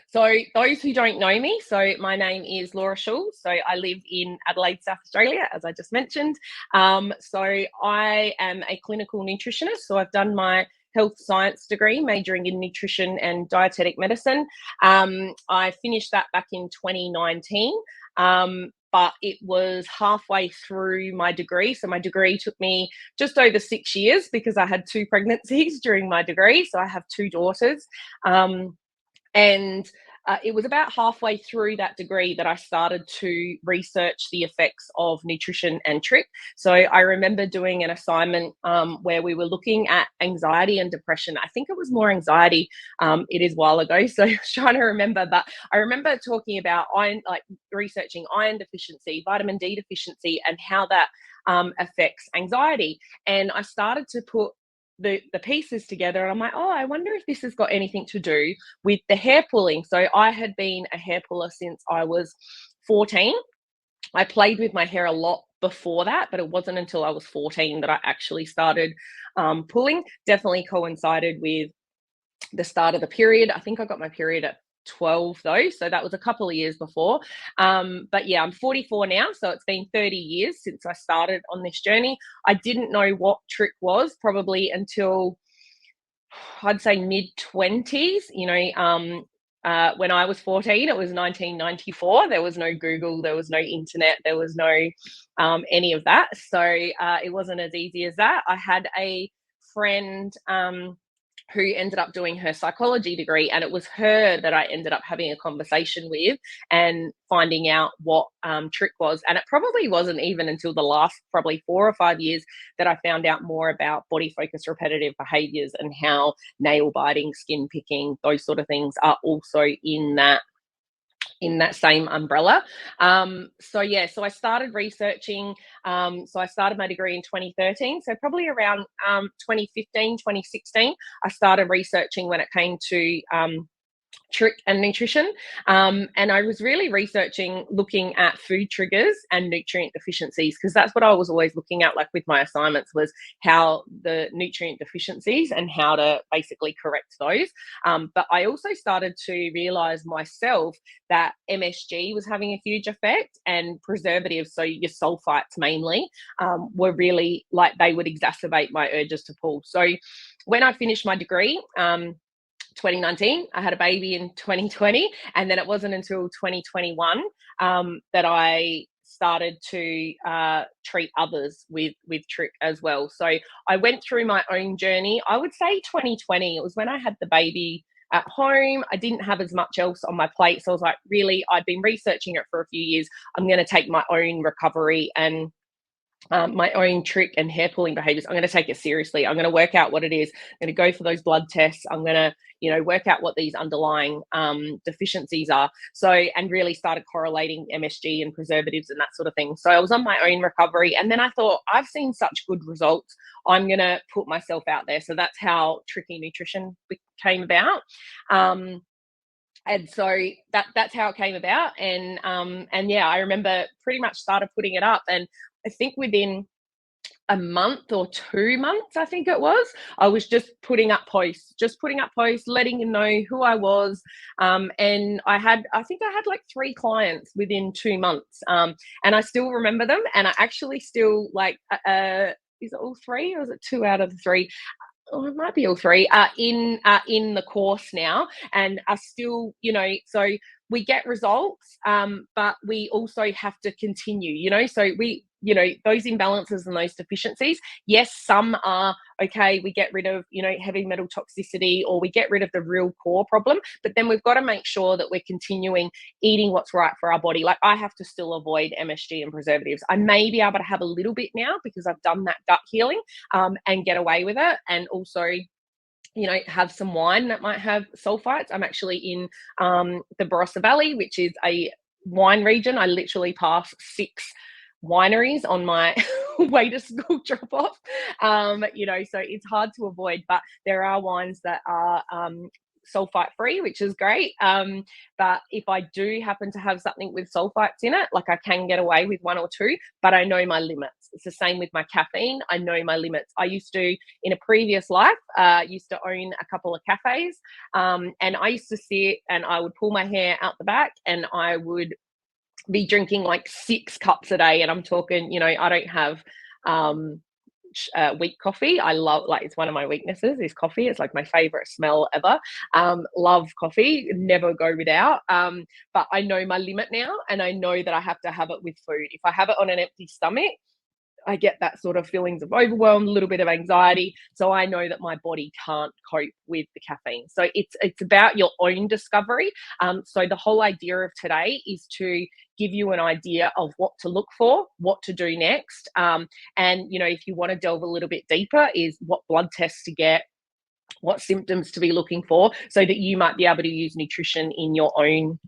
So those who don't know me, so my name is Laura Schull. So I live in Adelaide, South Australia, as I just mentioned. So I am a clinical nutritionist. So I've done my health science degree, majoring in nutrition and dietetic medicine. I finished that back in 2019. But it was halfway through my degree. So my degree took me just over 6 years because I had 2 pregnancies during my degree. So I have 2 daughters. And it was about halfway through that degree that I started to research the effects of nutrition and trick. So I remember doing an assignment where we were looking at anxiety and depression. I think it was more anxiety. It is a while ago, so I was trying to remember. But I remember talking about iron, like researching iron deficiency, vitamin D deficiency, and how that affects anxiety. And I started to put the pieces together, and I'm like, oh, I wonder if this has got anything to do with the hair pulling. So I had been a hair puller since I was 14. I played with my hair a lot before that, but it wasn't until I was 14 that I actually started pulling. Definitely coincided with the start of the period. I think I got my period at 12 though, so that was a couple of years before. But yeah, I'm 44 now, so it's been 30 years since I started on this journey. I didn't know what trick was probably until I'd say mid 20s. When I was 14, it was 1994. There was no Google, there was no internet, there was no any of that. So it wasn't as easy as that. I had a friend who ended up doing her psychology degree, and it was her that I ended up having a conversation with and finding out what trick was. And it probably wasn't even until the last probably 4 or 5 years that I found out more about body focused repetitive behaviors and how nail biting, skin picking, those sort of things are also in that same umbrella. So I started researching. So I started my degree in 2013. So probably around 2015, 2016, I started researching when it came to trick and nutrition. And I was really researching, looking at food triggers and nutrient deficiencies, because that's what I was always looking at, like with my assignments, was how the nutrient deficiencies and how to basically correct those. But I also started to realize myself that MSG was having a huge effect, and preservatives, so your sulfites mainly, were really like they would exacerbate my urges to pull. So when I finished my degree, 2019. I had a baby in 2020, and then it wasn't until 2021 that I started to treat others with trick as well. So I went through my own journey. I would say 2020. It was when I had the baby at home. I didn't have as much else on my plate, so I was like, really, I'd been researching it for a few years. I'm going to take my own recovery and my own trick and hair pulling behaviors. I'm going to take it seriously. I'm going to work out what it is. I'm going to go for those blood tests. I'm going to, work out what these underlying deficiencies are. So, and really started correlating MSG and preservatives and that sort of thing. So I was on my own recovery. And then I thought, I've seen such good results. I'm going to put myself out there. So that's how Tricky Nutrition came about. And so that's how it came about. And yeah, I remember pretty much started putting it up, and I think within a month or 2 months, I think it was, I was just putting up posts, letting you know who I was. And I think I had like 3 clients within 2 months. And I still remember them. And I actually still is it all 3 or is it 2 out of the 3? Oh, it might be all 3 in the course now, and are still, so we get results, but we also have to continue, so we, those imbalances and those deficiencies, yes, some are okay, we get rid of, heavy metal toxicity, or we get rid of the real core problem, but then we've got to make sure that we're continuing eating what's right for our body. Like, I have to still avoid MSG and preservatives. I may be able to have a little bit now because I've done that gut healing, and get away with it, and also have some wine that might have sulfites. I'm actually in the Barossa Valley, which is a wine region. I literally pass 6 wineries on my way to school drop off. So it's hard to avoid, but there are wines that are sulfite free, which is great. But if I do happen to have something with sulfites in it, like I can get away with one or two, but I know my limits. It's the same with my caffeine. I know my limits. I used to, in a previous life, used to own a couple of cafes, and I used to sit and I would pull my hair out the back and I would be drinking like 6 cups a day. And I'm talking, I don't have weak coffee. I love, like, it's one of my weaknesses is coffee. It's like my favorite smell ever. Love coffee, never go without. But I know my limit now, and I know that I have to have it with food. If I have it on an empty stomach, I get that sort of feelings of overwhelm, a little bit of anxiety. So I know that my body can't cope with the caffeine. So it's about your own discovery. So the whole idea of today is to give you an idea of what to look for, what to do next. And, if you want to delve a little bit deeper, is what blood tests to get, what symptoms to be looking for, so that you might be able to use nutrition in your own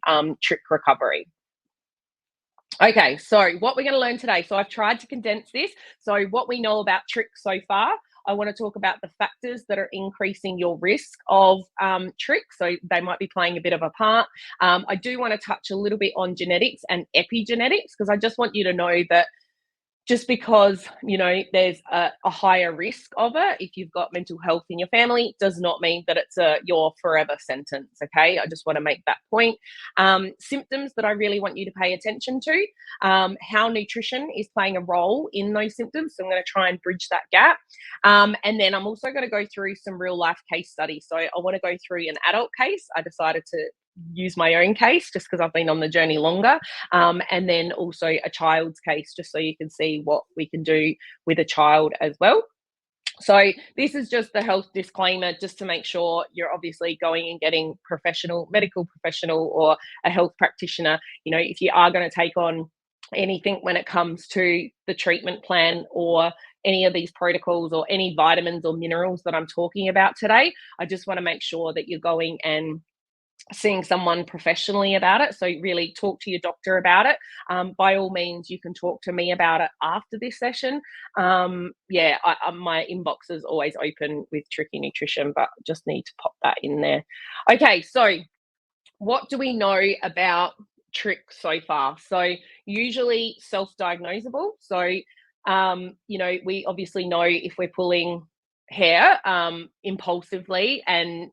trick recovery. Okay, so what we're going to learn today. So I've tried to condense this. So what we know about tricks so far, I want to talk about the factors that are increasing your risk of tricks. So they might be playing a bit of a part. I do want to touch a little bit on genetics and epigenetics, because I just want you to know that just because, there's a higher risk of it, if you've got mental health in your family, does not mean that it's your forever sentence, okay? I just want to make that point. Symptoms that I really want you to pay attention to, how nutrition is playing a role in those symptoms. So I'm going to try and bridge that gap. And then I'm also going to go through some real life case studies. So I want to go through an adult case. I decided to use my own case just because I've been on the journey longer, and then also a child's case, just so you can see what we can do with a child as well. So this is just the health disclaimer, just to make sure you're obviously going and getting medical professional or a health practitioner. If you are going to take on anything when it comes to the treatment plan or any of these protocols or any vitamins or minerals that I'm talking about today, I just want to make sure that you're going and seeing someone professionally about it. So really talk to your doctor about it. By all means, you can talk to me about it after this session. My inbox is always open with Tricky Nutrition, but just need to pop that in there. Okay, so what do we know about tricks so far? So usually self-diagnosable. So, we obviously know if we're pulling hair impulsively and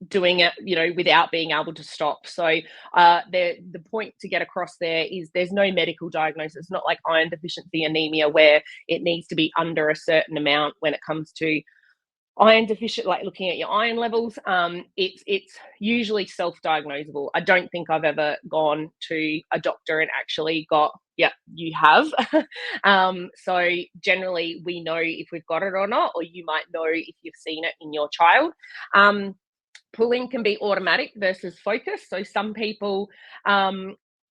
doing it, without being able to stop. So the point to get across there is there's no medical diagnosis. It's not like iron deficiency anemia where it needs to be under a certain amount when it comes to iron deficient, like looking at your iron levels. It's usually self-diagnosable. I don't think I've ever gone to a doctor and actually got, yeah, you have. So generally we know if we've got it or not, or you might know if you've seen it in your child. Pulling can be automatic versus focus. So some people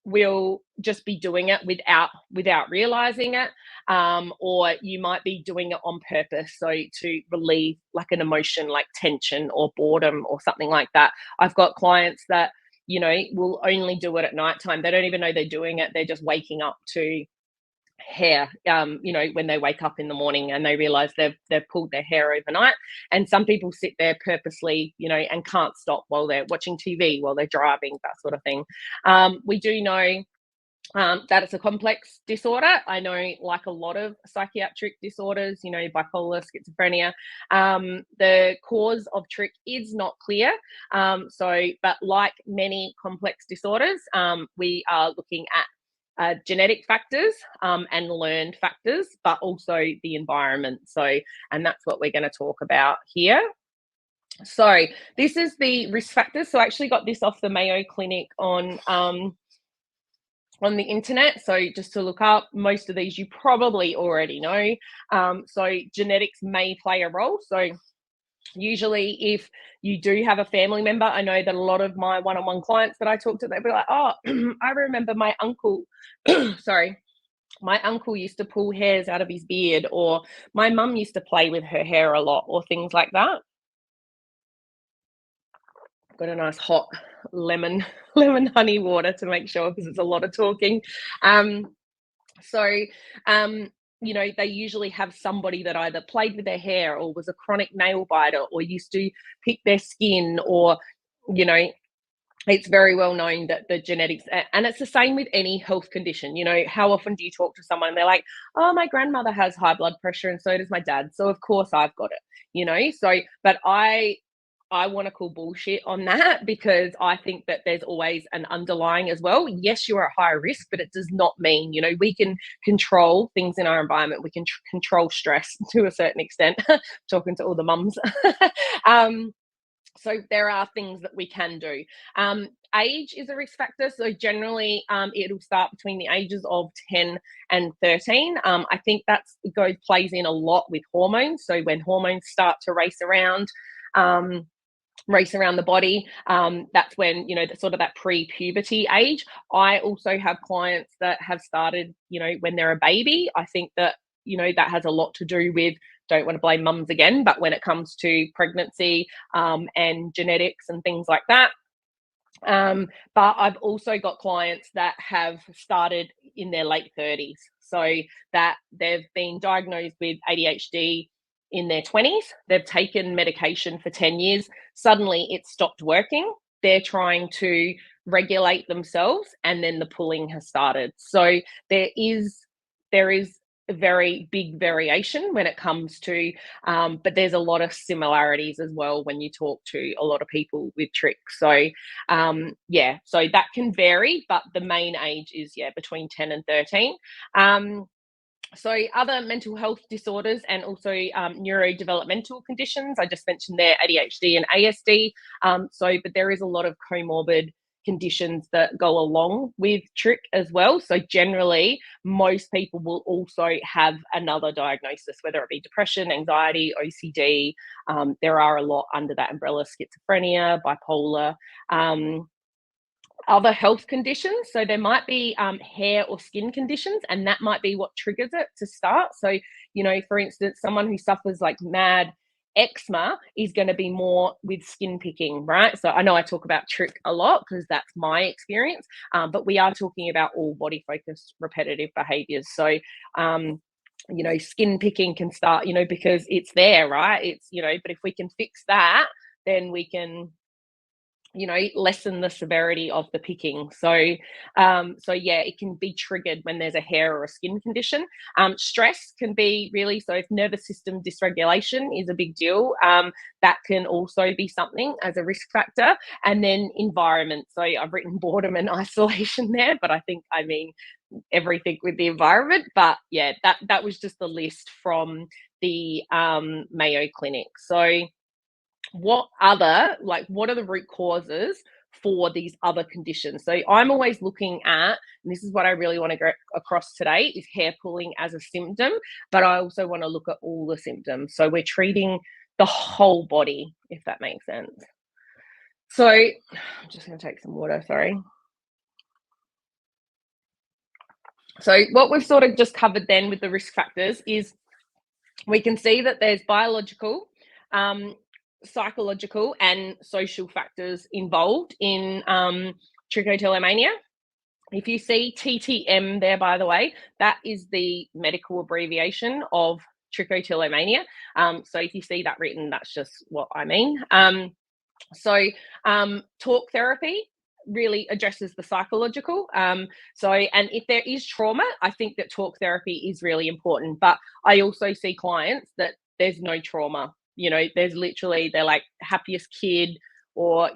will just be doing it without realizing it, or you might be doing it on purpose, so to relieve like an emotion like tension or boredom or something like that. I've got clients that will only do it at nighttime. They don't even know they're doing it. They're just waking up to hair, when they wake up in the morning and they realize they've pulled their hair overnight. And some people sit there purposely, and can't stop while they're watching TV, while they're driving, that sort of thing. We do know that it's a complex disorder. I know, like a lot of psychiatric disorders, bipolar, schizophrenia, the cause of trick is not clear. But like many complex disorders, we are looking at genetic factors and learned factors, but also the environment. And that's what we're going to talk about here. So this is the risk factors. So I actually got this off the Mayo Clinic on the internet. So just to look up, most of these you probably already know. So genetics may play a role. So usually if you do have a family member, I know that a lot of my one-on-one clients that I talk to, they'll be like, oh, I remember my uncle, my uncle used to pull hairs out of his beard, or my mum used to play with her hair a lot, or things like that. Got a nice hot lemon honey water to make sure, because it's a lot of talking. they usually have somebody that either played with their hair or was a chronic nail biter or used to pick their skin, or, you know, it's very well known that the genetics, and it's the same with any health condition. How often do you talk to someone and they're like, oh, my grandmother has high blood pressure and so does my dad, so of course I've got it. So, but I want to call bullshit on that, because I think that there's always an underlying as well. Yes, you are at higher risk, but it does not mean, we can control things in our environment. We can control stress to a certain extent, talking to all the mums. So there are things that we can do. Age is a risk factor. So generally, it'll start between the ages of 10 and 13. I think plays in a lot with hormones. So when hormones start to race around the body, that's when, sort of that pre-puberty age. I also have clients that have started, when they're a baby. I think that, that has a lot to do with, don't want to blame mums again, but when it comes to pregnancy and genetics and things like that. But I've also got clients that have started in their late 30s. So that they've been diagnosed with ADHD in their 20s. They've taken medication for 10 years. Suddenly it stopped working. They're trying to regulate themselves, and then the pulling has started. So there is a very big variation when it comes to, but there's a lot of similarities as well when you talk to a lot of people with trich. So so that can vary, but the main age is between 10 and 13. So other mental health disorders and also neurodevelopmental conditions, I just mentioned there, ADHD and ASD. But there is a lot of comorbid conditions that go along with trich as well. So generally, most people will also have another diagnosis, whether it be depression, anxiety, OCD. There are a lot under that umbrella: schizophrenia, bipolar. Other health conditions. So there might be hair or skin conditions, and that might be what triggers it to start. So, for instance, someone who suffers like mad eczema is going to be more with skin picking, right? So I know I talk about trich a lot because that's my experience, but we are talking about all body focused repetitive behaviors. So, skin picking can start, because it's there, right? It's, but if we can fix that, then we can lessen the severity of the picking. So it can be triggered when there's a hair or a skin condition. Stress can be really, so if nervous system dysregulation is a big deal, that can also be something as a risk factor. And then environment. So I've written boredom and isolation there, but I think I mean everything with the environment. But that was just the list from the Mayo Clinic. So what are the root causes for these other conditions? So I'm always looking at, and this is what I really want to go across today, is hair pulling as a symptom, but I also want to look at all the symptoms. So we're treating the whole body, if that makes sense. So I'm just going to take some water, sorry. So what we've sort of just covered then with the risk factors is we can see that there's biological, psychological and social factors involved in trichotillomania. If you see TTM there, by the way, that is the medical abbreviation of trichotillomania. So if you see that written, that's just what I mean. Talk therapy really addresses the psychological. And if there is trauma, I think that talk therapy is really important. But I also see clients that there's no trauma. There's literally, they're like happiest kid, or,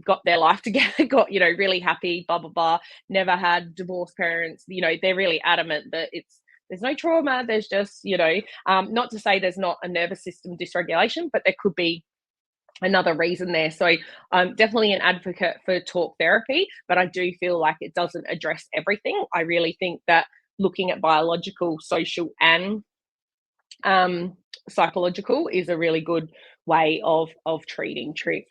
got their life together, got, really happy, blah, blah, blah, never had divorced parents. They're really adamant that there's no trauma. There's just, not to say there's not a nervous system dysregulation, but there could be another reason there. So I'm definitely an advocate for talk therapy, but I do feel like it doesn't address everything. I really think that looking at biological, social, and psychological is a really good way of treating trich.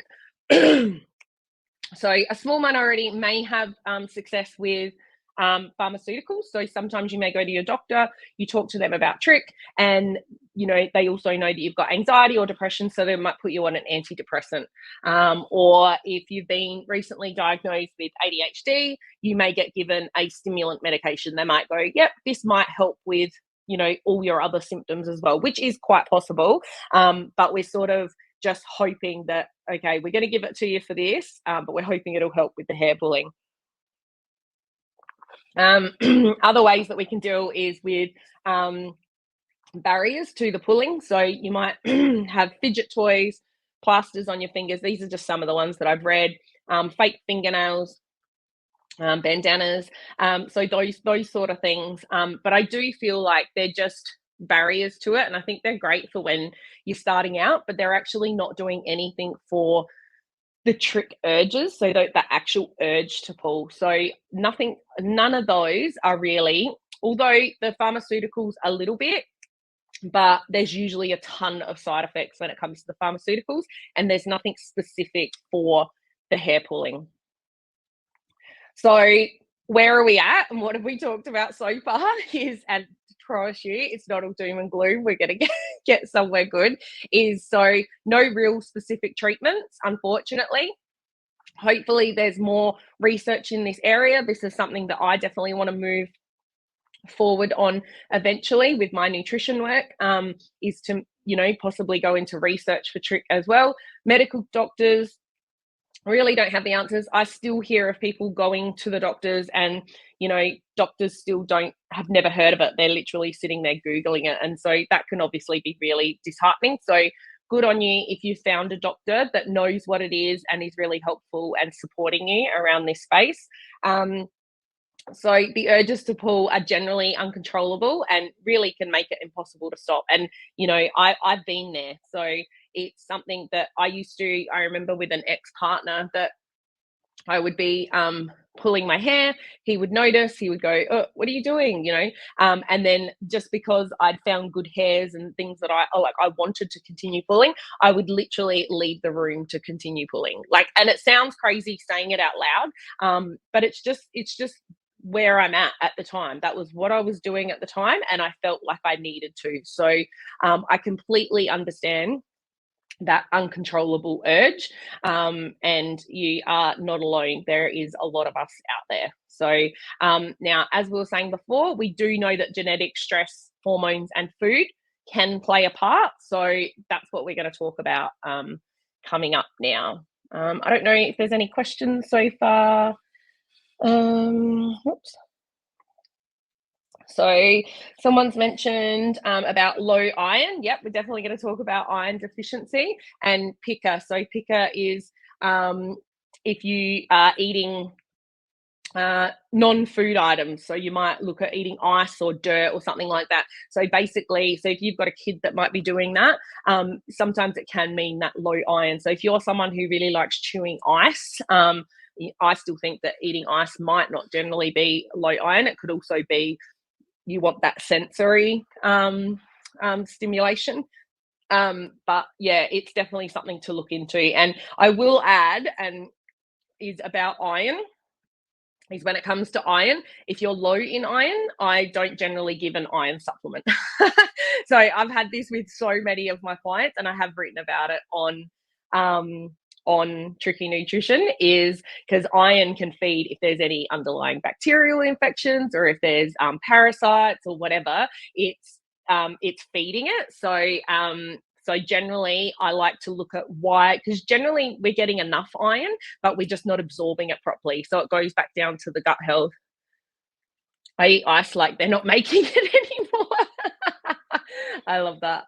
So a small minority may have success with pharmaceuticals. So sometimes you may go to your doctor, you talk to them about trich, and they also know that you've got anxiety or depression, so they might put you on an antidepressant. Or if you've been recently diagnosed with ADHD, you may get given a stimulant medication. They might go, yep, this might help with all your other symptoms as well, which is quite possible. But we're sort of just hoping that, okay, we're going to give it to you for this, but we're hoping it'll help with the hair pulling. Other ways that we can deal is with barriers to the pulling. So you might have fidget toys, plasters on your fingers. These are just some of the ones that I've read. Fake fingernails, bandanas. So those sort of things. But I do feel like they're just barriers to it, and I think they're great for when you're starting out, but they're actually not doing anything for the trick urges, so the actual urge to pull. So none of those are really, although the pharmaceuticals a little bit, but there's usually a ton of side effects when it comes to the pharmaceuticals, and there's nothing specific for the hair pulling. So where are we at, and what have we talked about so far is, and promise you, it's not all doom and gloom. We're going to get somewhere good. Is so no real specific treatments, unfortunately. Hopefully, there's more research in this area. This is something that I definitely want to move forward on eventually with my nutrition work. Is to possibly go into research for trick as well. Medical doctors really don't have the answers. I still hear of people going to the doctors and doctors still have never heard of it. They're literally sitting there Googling it. And so that can obviously be really disheartening. So good on you if you found a doctor that knows what it is and is really helpful and supporting you around this space. So the urges to pull are generally uncontrollable and really can make it impossible to stop. And, I've been there. So it's something that I remember with an ex-partner that I would be pulling my hair. He would notice, he would go, "Oh, what are you doing?" And then just because I'd found good hairs and things that I wanted to continue pulling, I would literally leave the room to continue pulling. And it sounds crazy saying it out loud, but it's just where I'm at the time. That was what I was doing at the time, and I felt like I needed to. So I completely understand that uncontrollable urge, and you are not alone. There is a lot of us out there. So now, as we were saying before, we do know that genetic, stress, hormones, and food can play a part. So that's what we're going to talk about coming up now. I don't know if there's any questions so far. Oops. So someone's mentioned about low iron. Yep, we're definitely going to talk about iron deficiency and picker. So picker is if you are eating non-food items. So you might look at eating ice or dirt or something like that. So basically, if you've got a kid that might be doing that, sometimes it can mean that low iron. So if you're someone who really likes chewing ice, I still think that eating ice might not generally be low iron. It could also be you want that sensory stimulation. But yeah, it's definitely something to look into. And I will add, and is about iron, is when it comes to iron, if you're low in iron, I don't generally give an iron supplement. So I've had this with so many of my clients, and I have written about it on Tricky Nutrition, is because iron can feed if there's any underlying bacterial infections or if there's parasites or whatever. It's feeding it. So generally, I like to look at why, because generally we're getting enough iron, but we're just not absorbing it properly. So it goes back down to the gut health. I eat ice like they're not making it anymore. I love that.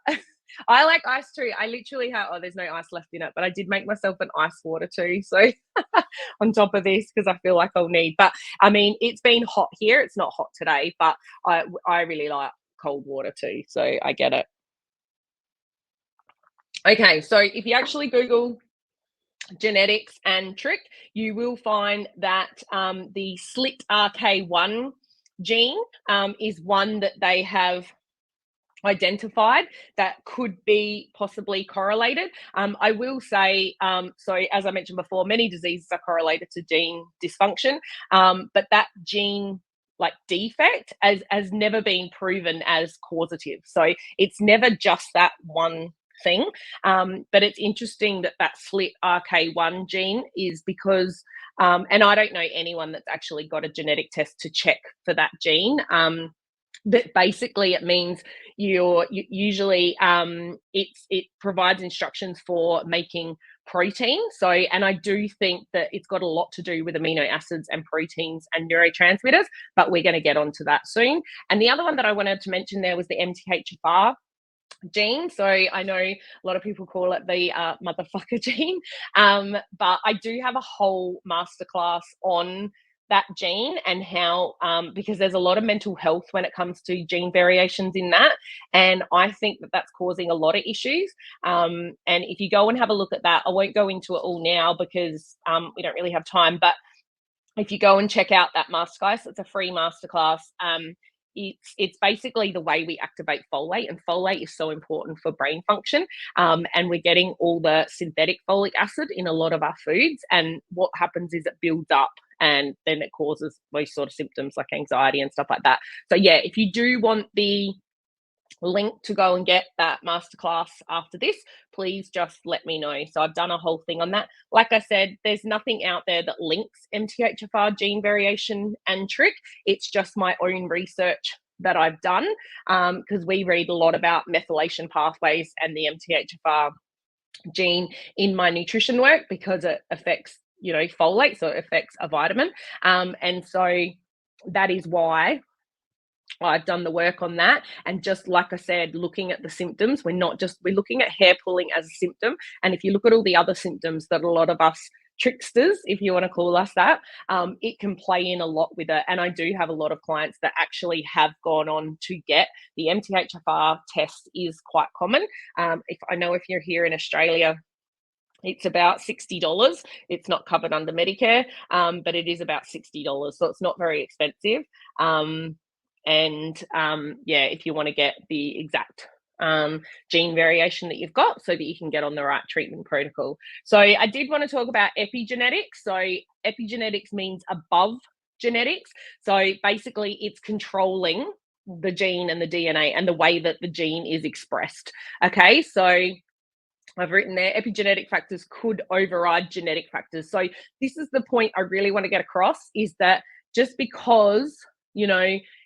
I like ice too. I literally have, there's no ice left in it, but I did make myself an ice water too. So on top of this, because I feel like I'll need, but I mean, it's been hot here. It's not hot today, but I really like cold water too. So I get it. Okay, so if you actually Google genetics and trick, you will find that the SLIT-RK1 gene is one that they have identified that could be possibly correlated. I will say, so as I mentioned before, many diseases are correlated to gene dysfunction, but that gene defect has never been proven as causative. So it's never just that one thing, but it's interesting that SLIT-RK1 gene is because, and I don't know anyone that's actually got a genetic test to check for that gene, But basically it means you usually it provides instructions for making protein. So, and I do think that it's got a lot to do with amino acids and proteins and neurotransmitters, but we're going to get onto that soon. And the other one that I wanted to mention there was the MTHFR gene. So I know a lot of people call it the motherfucker gene, but I do have a whole masterclass on that gene and how, because there's a lot of mental health when it comes to gene variations in that, and I think that that's causing a lot of issues. And if you go and have a look at that, I won't go into it all now because we don't really have time, but if you go and check out that masterclass, it's a free masterclass. It's basically the way we activate folate, and folate is so important for brain function. And we're getting all the synthetic folic acid in a lot of our foods, and what happens is it builds up, and then it causes those sort of symptoms like anxiety and stuff like that. So yeah, if you do want the link to go and get that masterclass after this, please just let me know. So I've done a whole thing on that. Like I said, there's nothing out there that links MTHFR gene variation and trick. It's just my own research that I've done, because we read a lot about methylation pathways and the MTHFR gene in my nutrition work because it affects, folate, so it affects a vitamin. And so that is why I've done the work on that. And just like I said, looking at the symptoms, we're looking at hair pulling as a symptom. And if you look at all the other symptoms that a lot of us tricksters, if you want to call us that, it can play in a lot with it. And I do have a lot of clients that actually have gone on to get the MTHFR test. Is quite common. If you're here in Australia, it's about $60. It's not covered under Medicare, but it is about $60. So it's not very expensive. If you want to get the exact gene variation that you've got so that you can get on the right treatment protocol. So I did want to talk about epigenetics. So epigenetics means above genetics. So basically it's controlling the gene and the DNA and the way that the gene is expressed. Okay, so I've written there, epigenetic factors could override genetic factors. So this is the point I really want to get across, is that just because,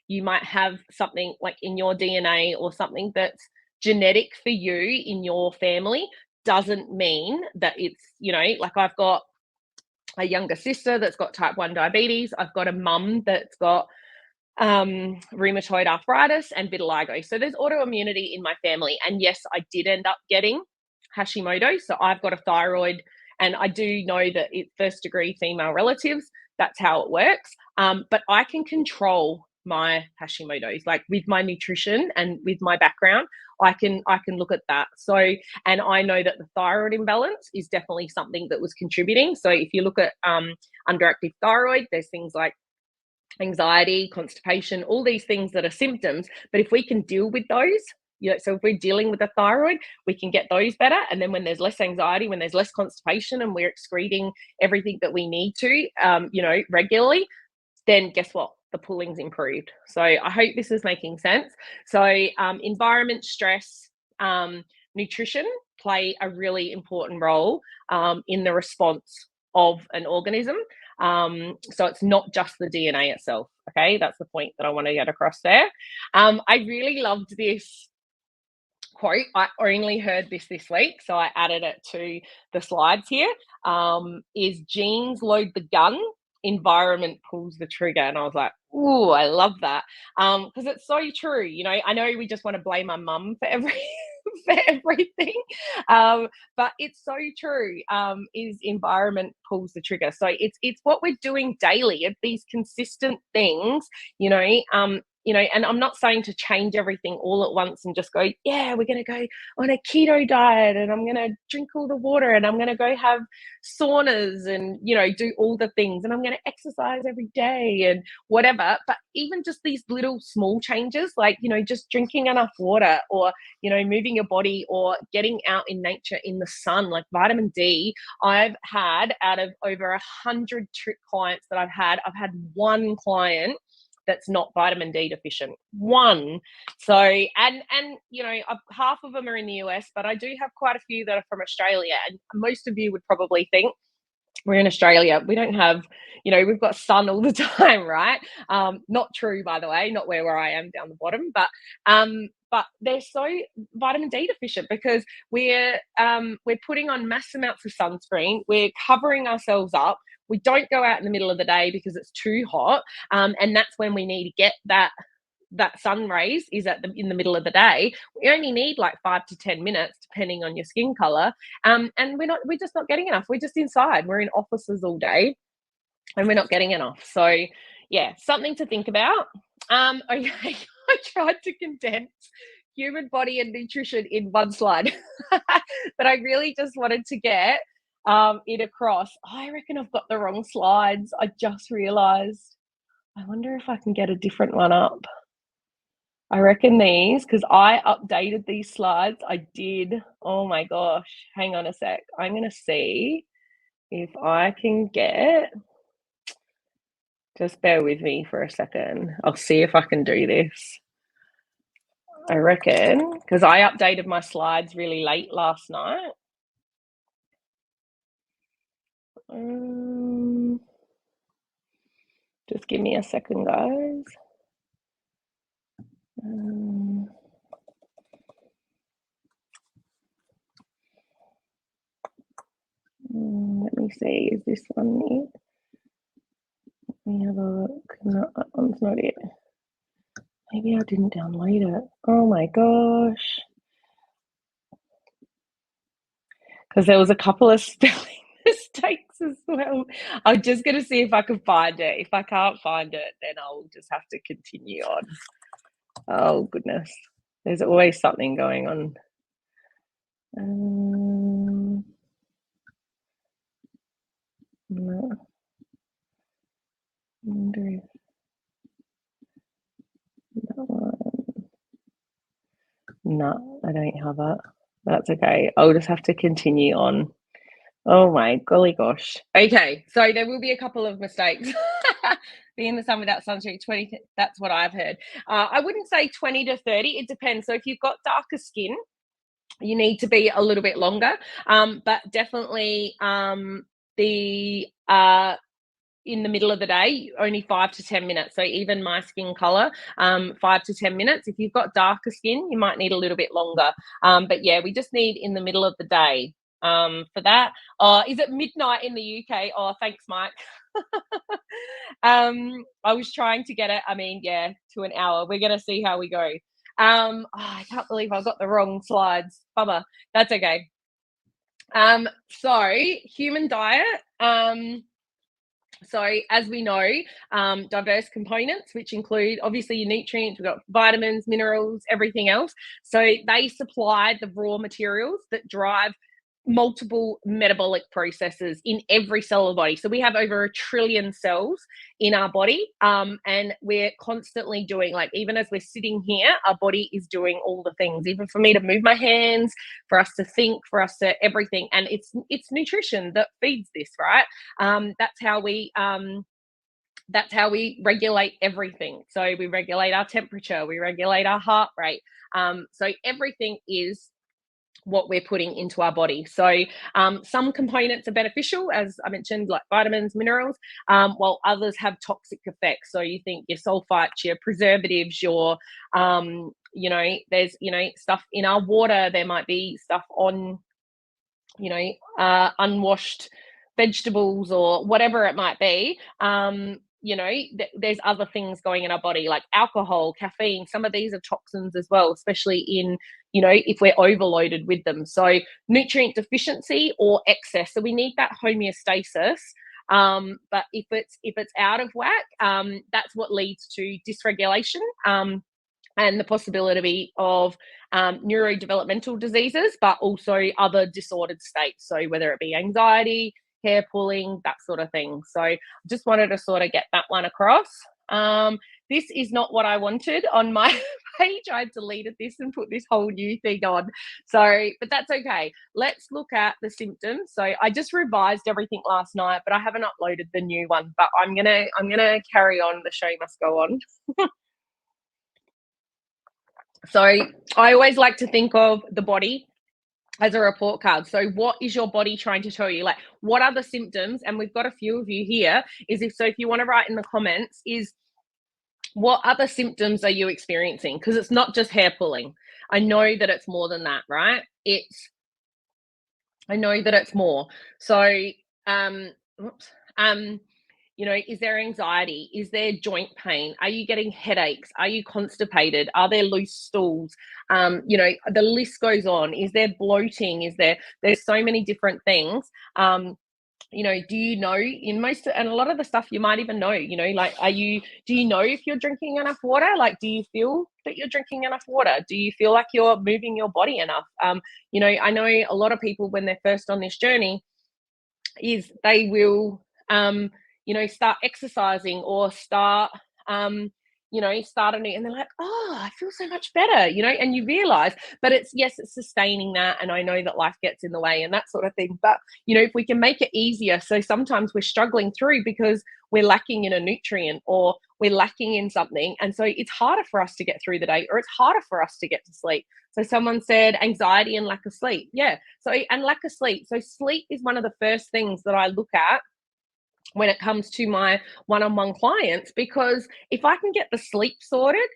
you might have something like in your DNA or something that's genetic for you in your family, doesn't mean that it's, like I've got a younger sister that's got type 1 diabetes. I've got a mum that's got rheumatoid arthritis and vitiligo. So there's autoimmunity in my family. And yes, I did end up getting Hashimoto. So I've got a thyroid, and I do know that it's first degree female relatives. That's how it works. But I can control my Hashimoto's, like with my nutrition and with my background, I can look at that. So, and I know that the thyroid imbalance is definitely something that was contributing. So if you look at underactive thyroid, there's things like anxiety, constipation, all these things that are symptoms. But if we can deal with those, so if we're dealing with the thyroid, we can get those better. And then when there's less anxiety, when there's less constipation, and we're excreting everything that we need to, regularly, then guess what? The pulling's improved. So I hope this is making sense. So environment, stress, nutrition play a really important role in the response of an organism. So it's not just the DNA itself. Okay, that's the point that I want to get across there. I really loved this quote. I only heard this week, so I added it to the slides here. Is genes load the gun, environment pulls the trigger. And I was like, ooh, I love that. Because it's so true. I know we just want to blame our mum for for everything. But it's so true. Is environment pulls the trigger. So it's what we're doing daily. It's these consistent things, and I'm not saying to change everything all at once and just go, yeah, we're going to go on a keto diet and I'm going to drink all the water and I'm going to go have saunas and, do all the things and I'm going to exercise every day and whatever. But even just these little small changes, like, just drinking enough water or, moving your body or getting out in nature in the sun, like vitamin D. I've had out of over 100 trick clients that I've had one client that's not vitamin D deficient. One. So, and half of them are in the US, but I do have quite a few that are from Australia. And most of you would probably think we're in Australia. We don't have, we've got sun all the time, right? Not true, by the way, not where I am down the bottom, but they're so vitamin D deficient because we're putting on mass amounts of sunscreen. We're covering ourselves up. We don't go out in the middle of the day because it's too hot, and that's when we need to get that sun rays is in the middle of the day. We only need like 5 to 10 minutes depending on your skin color, and we're just not getting enough. We're just inside, we're in offices all day, and we're not getting enough. So yeah, something to think about. Okay. I tried to condense human body and nutrition in one slide, but I really just wanted to get it across. I reckon I've got the wrong slides. I just realized. I wonder if I can get a different one up. I reckon these, because I updated these slides. I did. Oh my gosh. Hang on a sec. I'm going to see if I can get, just bear with me for a second. I'll see if I can do this. I reckon, because I updated my slides really late last night. Just give me a second, guys. Let me see, is this one it? Let me have a look. No, that one's not it. Maybe I didn't download it. Oh my gosh. Because there was a couple of spelling mistakes as well. I'm just going to see if I can find it. If I can't find it, then I'll just have to continue on. Oh, goodness. There's always something going on. No. That one. No, I don't have it. That's okay. I'll just have to continue on. Oh my golly gosh. Okay, so there will be a couple of mistakes. Be in the sun without sunscreen, 20, that's what I've heard. I wouldn't say 20 to 30, it depends. So if you've got darker skin, you need to be a little bit longer, but definitely in the middle of the day, only 5 to 10 minutes. So even my skin color, 5 to 10 minutes. If you've got darker skin, you might need a little bit longer. But yeah, we just need in the middle of the day for that. Is it midnight in the UK? Oh, thanks, Mike. I was trying to get it, yeah, to an hour. We're going to see how we go. I can't believe I got the wrong slides. Bummer. That's okay. So human diet. So as we know, diverse components, which include obviously your nutrients, we've got vitamins, minerals, everything else. So they supply the raw materials that drive multiple metabolic processes in every cell of the body. So we have over 1 trillion cells in our body, and we're constantly doing, like, even as we're sitting here, our body is doing all the things, even for me to move my hands, for us to think, for us to everything. And it's nutrition that feeds this, right? That's how we regulate everything. So we regulate our temperature, we regulate our heart rate. So everything is what we're putting into our body. So some components are beneficial, as I mentioned, like vitamins, minerals, while others have toxic effects. So you think your sulfites, your preservatives, your there's stuff in our water. There might be stuff on unwashed vegetables or whatever it might be. There's other things going in our body, like alcohol, caffeine. Some of these are toxins as well, especially in if we're overloaded with them. So nutrient deficiency or excess. So we need that homeostasis. But if it's out of whack, that's what leads to dysregulation, and the possibility of neurodevelopmental diseases, but also other disordered states. So whether it be anxiety, hair pulling, that sort of thing. So I just wanted to sort of get that one across. This is not what I wanted on my page. I deleted this and put this whole new thing on. So, but that's okay. Let's look at the symptoms. So I just revised everything last night, but I haven't uploaded the new one. But I'm gonna carry on. The show must go on. So I always like to think of the body as a report card. So what is your body trying to tell you? Like, what are the symptoms? And we've got a few of you here. If you want to write in the comments, is what other symptoms are you experiencing? Because it's not just hair pulling. I know that it's more than that, right? I know that it's more. So, oops, is there anxiety? Is there joint pain? Are you getting headaches? Are you constipated? Are there loose stools? The list goes on. Is there bloating? There's so many different things. Do you know in most, and a lot of the stuff you might even know, like, do you know if you're drinking enough water? Like, do you feel that you're drinking enough water? Do you feel like you're moving your body enough? I know a lot of people when they're first on this journey is they will, start exercising or start a new, and they're like, oh, I feel so much better, and you realize, but it's sustaining that. And I know that life gets in the way and that sort of thing. But, if we can make it easier. So sometimes we're struggling through because we're lacking in a nutrient or we're lacking in something. And so it's harder for us to get through the day, or it's harder for us to get to sleep. So someone said anxiety and lack of sleep. Yeah. So, and lack of sleep. So sleep is one of the first things that I look at when it comes to my one-on-one clients, because if I can get the sleep sorted,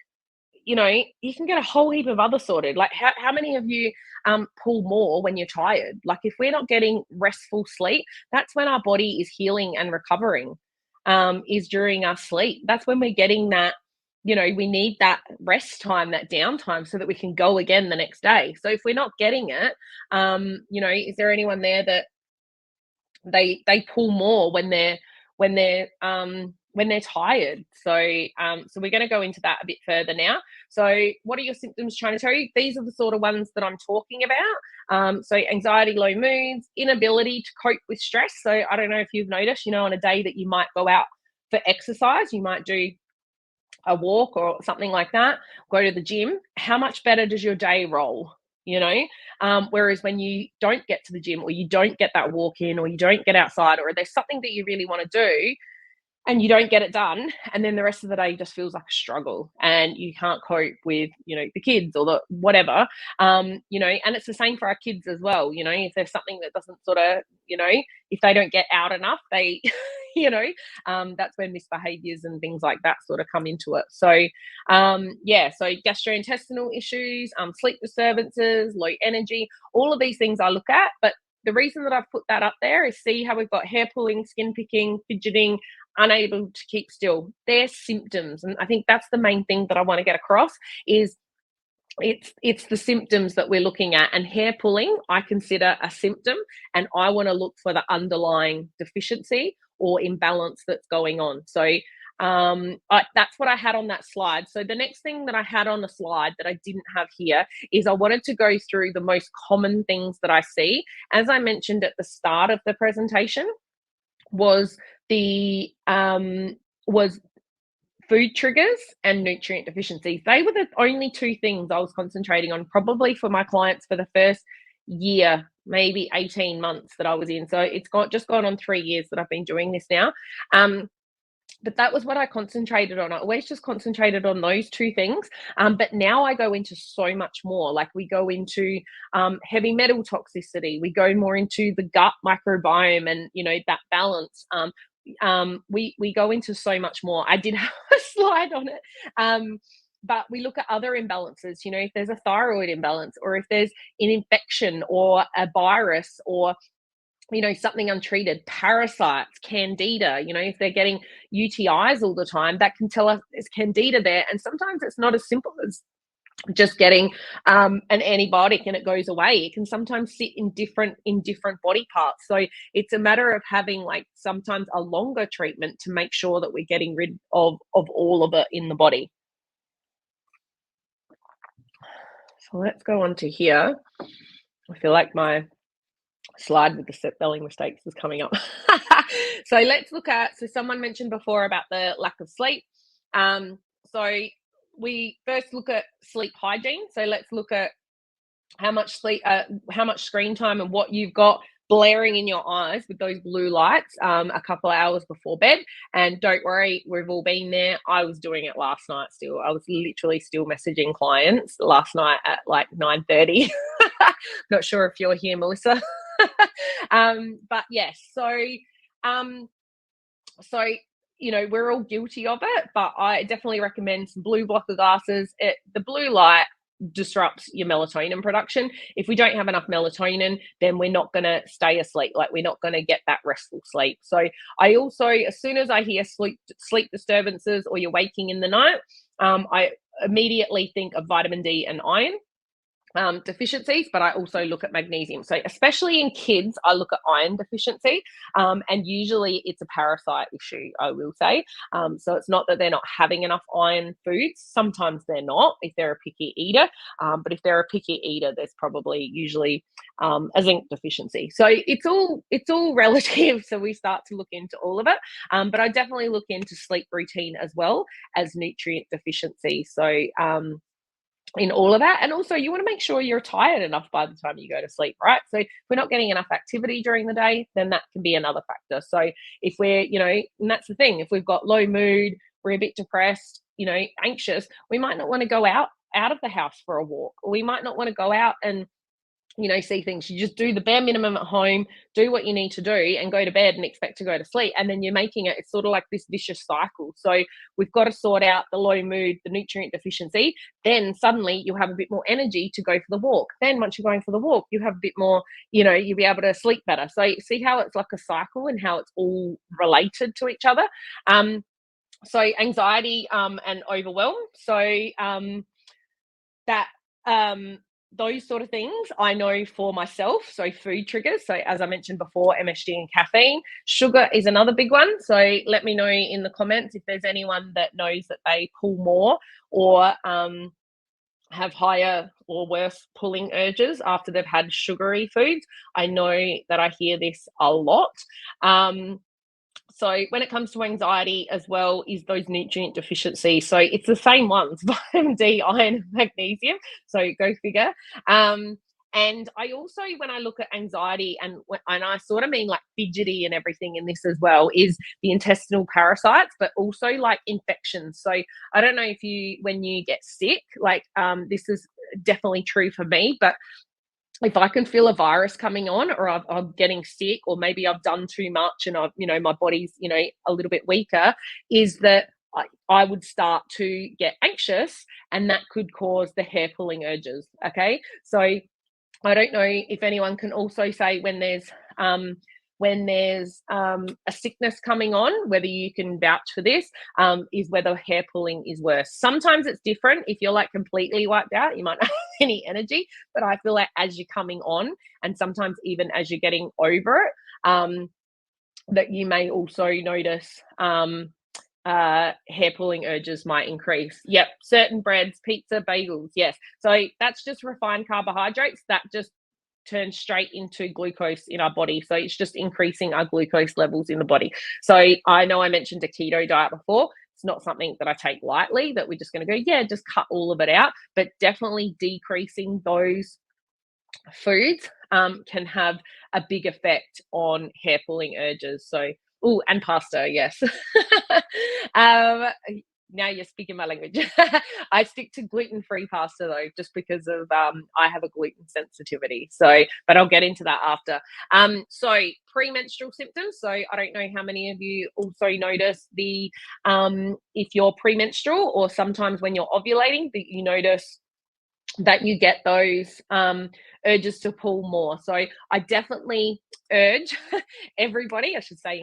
you can get a whole heap of other sorted. Like, how many of you pull more when you're tired? Like, if we're not getting restful sleep, that's when our body is healing and recovering, is during our sleep. That's when we're getting that, we need that rest time, that downtime, so that we can go again the next day. So if we're not getting it, is there anyone there that they pull more when they're tired? So we're going to go into that a bit further now. So what are your symptoms trying to tell you? These are the sort of ones that I'm talking about. So anxiety, low moods, inability to cope with stress. So I don't know if you've noticed, on a day that you might go out for exercise, you might do a walk or something like that, go to the gym, how much better does your day roll? Whereas when you don't get to the gym, or you don't get that walk in, or you don't get outside, or there's something that you really want to do and you don't get it done, and then the rest of the day just feels like a struggle, and you can't cope with the kids or the whatever. And it's the same for our kids as well. If there's something that doesn't sort of, if they don't get out enough, they that's when misbehaviors and things like that sort of come into it. So so gastrointestinal issues, sleep disturbances, low energy, all of these things I look at. But the reason that I've put that up there is, see how we've got hair pulling, skin picking, fidgeting, unable to keep still. They're symptoms. And I think that's the main thing that I want to get across, is it's the symptoms that we're looking at. And hair pulling, I consider a symptom, and I want to look for the underlying deficiency or imbalance that's going on. So that's what I had on that slide. So the next thing that I had on the slide that I didn't have here is, I wanted to go through the most common things that I see. As I mentioned at the start of the presentation, was the was food triggers and nutrient deficiencies. They were the only two things I was concentrating on, probably for my clients, for the first year, maybe 18 months that I was in. So it's just gone on 3 years that I've been doing this now. But that was what I concentrated on. I always just concentrated on those two things. But now I go into so much more. Like, we go into heavy metal toxicity. We go more into the gut microbiome and, that balance. We go into so much more. I did have a slide on it. But we look at other imbalances, if there's a thyroid imbalance, or if there's an infection or a virus, or something untreated, parasites, candida, if they're getting UTIs all the time, that can tell us there's candida there. And sometimes it's not as simple as just getting an antibiotic and it goes away. It can sometimes sit in different body parts. So it's a matter of having, like, sometimes a longer treatment to make sure that we're getting rid of all of it in the body. So let's go on to here. I feel like my slide with the spelling mistakes is coming up. So let's look at, so someone mentioned before about the lack of sleep. So we first look at sleep hygiene. So let's look at how much sleep, how much screen time, and what you've got blaring in your eyes with those blue lights a couple of hours before bed. And don't worry, we've all been there. I was doing it last night still. I was literally still messaging clients last night at like 9:30. Not sure if you're here, Melissa. But yes, um, so we're all guilty of it, but I definitely recommend some blue blocker glasses. The blue light disrupts your melatonin production. If we don't have enough melatonin, then we're not going to stay asleep. Like, we're not going to get that restful sleep. So I also, as soon as I hear sleep disturbances or you're waking in the night, I immediately think of vitamin D and iron deficiencies, but I also look at magnesium. So especially in kids, I look at iron deficiency, and usually it's a parasite issue, I will say. So it's not that they're not having enough iron foods. Sometimes they're not, if they're a picky eater, but if they're a picky eater, there's probably usually a zinc deficiency. So it's all relative. So we start to look into all of it, but I definitely look into sleep routine as well as nutrient deficiency. So in all of that. And also, you want to make sure you're tired enough by the time you go to sleep, right? So if we're not getting enough activity during the day, then that can be another factor. So if we're, and that's the thing, if we've got low mood, we're a bit depressed, anxious, we might not want to go out of the house for a walk, or we might not want to go out and see things. You just do the bare minimum at home, do what you need to do, and go to bed and expect to go to sleep. And then you're making it's sort of like this vicious cycle. So we've got to sort out the low mood, the nutrient deficiency. Then suddenly you have a bit more energy to go for the walk. Then once you're going for the walk, you have a bit more, you'll be able to sleep better. So see how it's like a cycle and how it's all related to each other. So anxiety and overwhelm. So that those sort of things I know for myself. So food triggers. So as I mentioned before, MSG and caffeine. Sugar is another big one. So let me know in the comments if there's anyone that knows that they pull more or have higher or worse pulling urges after they've had sugary foods. I know that I hear this a lot. So when it comes to anxiety as well, is those nutrient deficiencies. So it's the same ones, vitamin D, iron, magnesium. So go figure. And I also, when I look at anxiety, and I sort of mean like fidgety and everything in this as well, is the intestinal parasites, but also like infections. So I don't know if when you get sick, like this is definitely true for me, but if I can feel a virus coming on, or I'm getting sick, or maybe I've done too much and my body's, a little bit weaker, is that I would start to get anxious, and that could cause the hair pulling urges. Okay. So I don't know if anyone can also say when there's a sickness coming on, whether you can vouch for this, is whether hair pulling is worse. Sometimes it's different. If you're like completely wiped out, you might not have any energy, but I feel like as you're coming on, and sometimes even as you're getting over it, that you may also notice hair pulling urges might increase. Yep, certain breads, pizza, bagels, yes. So that's just refined carbohydrates that just turn straight into glucose in our body. So it's just increasing our glucose levels in the body. So I know I mentioned a keto diet before. It's not something that I take lightly, that we're just going to go, yeah, just cut all of it out, but definitely decreasing those foods can have a big effect on hair pulling urges. So, oh, and pasta, yes. Now you're speaking my language. I stick to gluten-free pasta though, just because of I have a gluten sensitivity. So, but I'll get into that after. So premenstrual symptoms. So I don't know how many of you also notice the if you're premenstrual, or sometimes when you're ovulating, that you notice that you get those urges to pull more. So I definitely urge everybody, I should say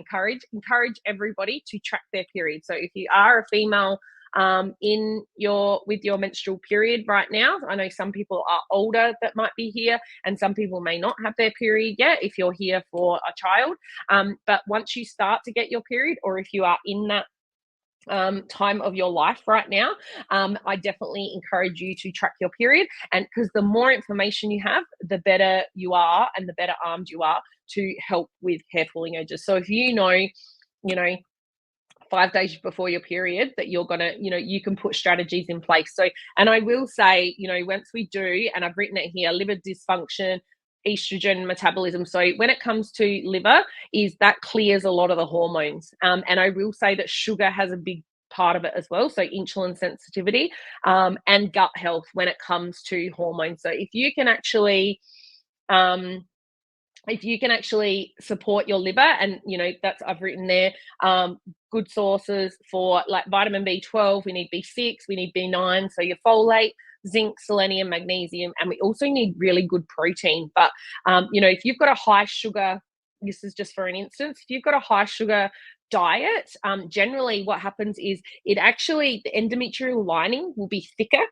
encourage everybody to track their period. So if you are a female with your menstrual period right now, I know some people are older that might be here, and some people may not have their period yet if you're here for a child. But once you start to get your period, or if you are in that time of your life right now, I definitely encourage you to track your period, and because the more information you have, the better you are and the better armed you are to help with hair pulling urges. So if you know 5 days before your period that you're gonna, you can put strategies in place. So, and I will say, once we do, and I've written it here, liver dysfunction, estrogen metabolism. So when it comes to liver, is that clears a lot of the hormones. And I will say that sugar has a big part of it as well. So insulin sensitivity, and gut health when it comes to hormones. So um, if you can actually support your liver, and that's, I've written there, good sources for like vitamin B12, we need B6, we need B9, so your folate, zinc, selenium, magnesium, and we also need really good protein. But if you've got a high sugar, this is just for an instance, if you've got a high sugar diet, generally what happens is the endometrial lining will be thicker,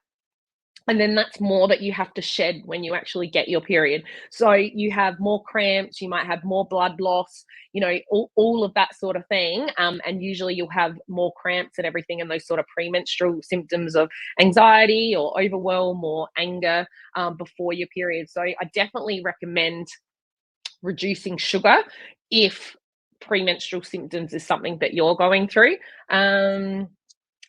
and then that's more that you have to shed when you actually get your period. So you have more cramps, you might have more blood loss, all of that sort of thing. And usually you'll have more cramps and everything, and those sort of premenstrual symptoms of anxiety or overwhelm or anger before your period. So I definitely recommend reducing sugar if premenstrual symptoms is something that you're going through.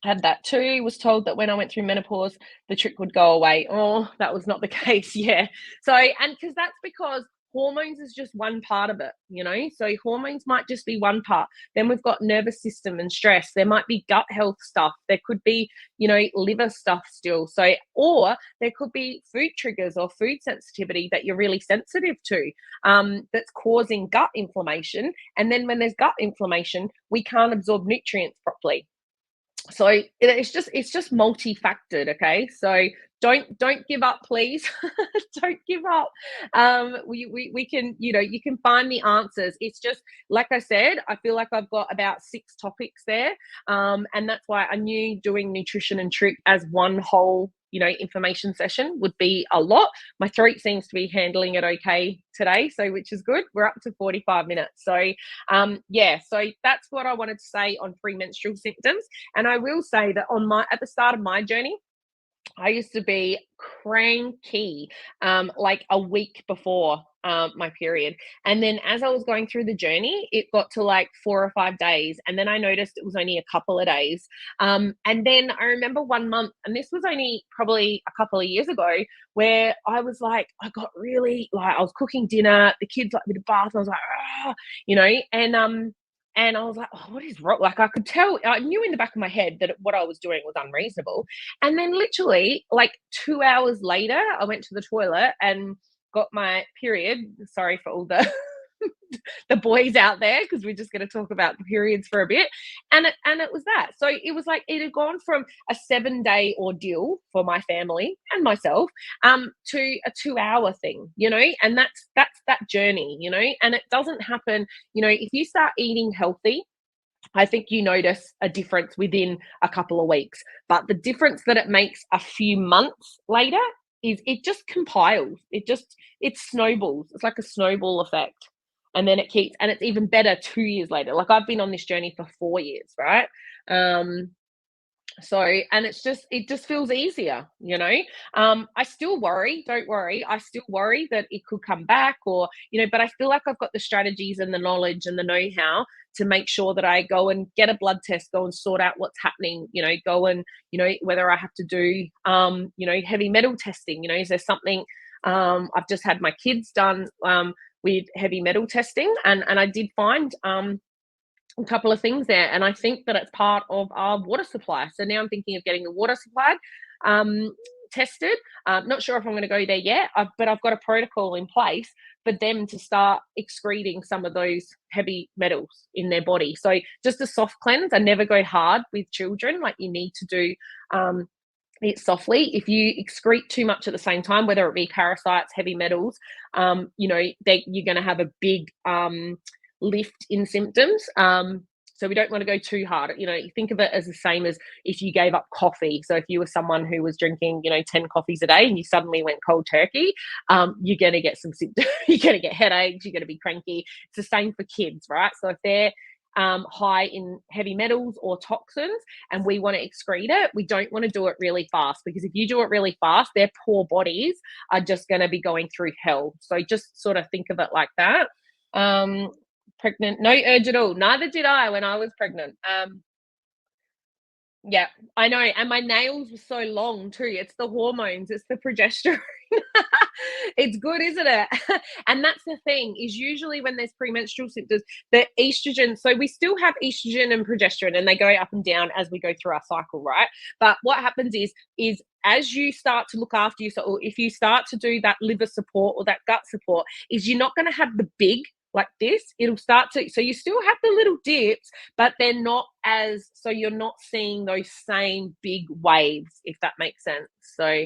Had that too, was told that when I went through menopause, the trick would go away. Oh, that was not the case. Yeah. So, and that's because hormones is just one part of it. So hormones might just be one part. Then we've got nervous system and stress. There might be gut health stuff. There could be, liver stuff still. So, or there could be food triggers or food sensitivity that you're really sensitive to, that's causing gut inflammation. And then when there's gut inflammation, we can't absorb nutrients properly. So it's just multifactored. Okay, so don't give up, please. Don't give up. We can, you can find the answers. It's just, like I said, I feel like I've got about 6 topics there, and that's why I knew doing nutrition and trick as one whole information session would be a lot. My throat seems to be handling it okay today, so which is good. We're up to 45 minutes. So so that's what I wanted to say on premenstrual symptoms. And I will say that at the start of my journey, I used to be cranky, like a week before my period. And then as I was going through the journey, it got to like 4 or 5 days. And then I noticed it was only a couple of days. And then I remember one month, and this was only probably a couple of years ago, where I was like, I got really, like, I was cooking dinner, the kids like with the bath, and I was like, and I was like, oh, what is wrong? Like, I could tell, I knew in the back of my head that what I was doing was unreasonable. And then literally like 2 hours later, I went to the toilet and got my period. Sorry for all the the boys out there, because we're just going to talk about the periods for a bit. And it was that. So it was like it had gone from a 7-day ordeal for my family and myself, to a 2-hour thing, and that's that journey, and it doesn't happen, if you start eating healthy. I think you notice a difference within a couple of weeks, but the difference that it makes a few months later is it just compiles. It snowballs. It's like a snowball effect. And then it's even better 2 years later. Like, I've been on this journey for 4 years, right? So, and it just feels easier. I still worry, don't worry, I still worry that it could come back, or but I feel like I've got the strategies and the knowledge and the know-how to make sure that I go and get a blood test, go and sort out what's happening, go and whether I have to do heavy metal testing. Is there something, I've just had my kids done with heavy metal testing, and I did find a couple of things there, and I think that it's part of our water supply. So now I'm thinking of getting the water supply tested. Not sure if I'm going to go there yet, but I've got a protocol in place for them to start excreting some of those heavy metals in their body. So just a soft cleanse. I never go hard with children. Like, you need to do it softly. If you excrete too much at the same time, whether it be parasites, heavy metals, you're going to have a big lift in symptoms. So we don't want to go too hard. You think of it as the same as if you gave up coffee. So if you were someone who was drinking, 10 coffees a day, and you suddenly went cold turkey, you're going to get some symptoms. You're going to get headaches. You're going to be cranky. It's the same for kids, right? So if they're high in heavy metals or toxins, and we want to excrete it, we don't want to do it really fast, because if you do it really fast, their poor bodies are just going to be going through hell. So just sort of think of it like that. Pregnant, no urge at all. Neither did I when I was pregnant. Yeah, I know, and my nails were so long too. It's the hormones, it's the progesterone. It's good, isn't it? And that's the thing, is usually when there's premenstrual symptoms, the estrogen, so we still have estrogen and progesterone, and they go up and down as we go through our cycle, right? But what happens is as you start to look after yourself, or if you start to do that liver support or that gut support, is you're not going to have the big like this. It'll start to, so you still have the little dips, but they're not as, so you're not seeing those same big waves, if that makes sense. So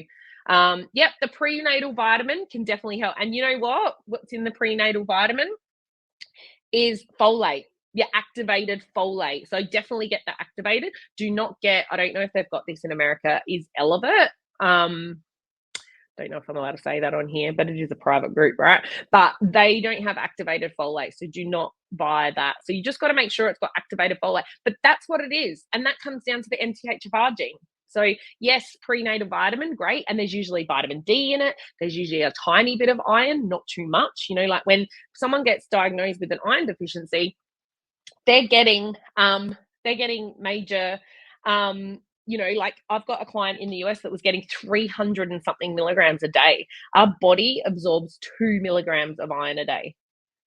yep, the prenatal vitamin can definitely help. And you know what's in the prenatal vitamin is folate, your activated folate. So definitely get that activated. Do not get, I don't know if they've got this in America, is Elevate. Don't know if I'm allowed to say that on here, but it is a private group, right? But they don't have activated folate, so do not buy that. So you just got to make sure it's got activated folate. But that's what it is, and that comes down to the MTHFR gene. So yes, prenatal vitamin, great, and there's usually vitamin D in it. There's usually a tiny bit of iron, not too much. You know, like when someone gets diagnosed with an iron deficiency, they're getting major you know, like I've got a client in the US that was getting 300 and something milligrams a day. Our body absorbs 2 milligrams of iron a day.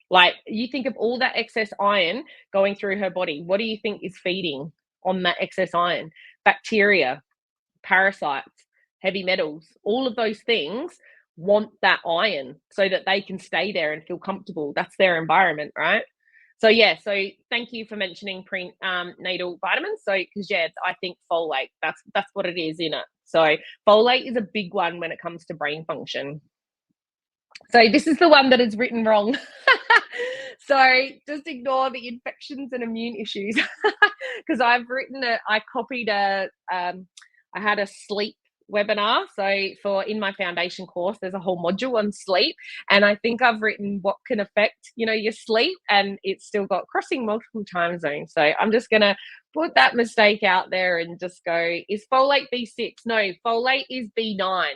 Like you think of all that excess iron going through her body, what do you think is feeding on that excess iron? Bacteria, parasites, heavy metals, all of those things want that iron so that they can stay there and feel comfortable. That's their environment, right? So yeah, so thank you for mentioning prenatal vitamins. So because yeah, I think folate, that's what it is in it. So folate is a big one when it comes to brain function. So this is the one that is written wrong. So just ignore the infections and immune issues because I've written it. I copied I had a sleep webinar. So for in my foundation course, there's a whole module on sleep, and I think I've written what can affect, you know, your sleep, and it's still got crossing multiple time zones. So I'm just gonna put that mistake out there and just go, is folate B6? No, folate is B9.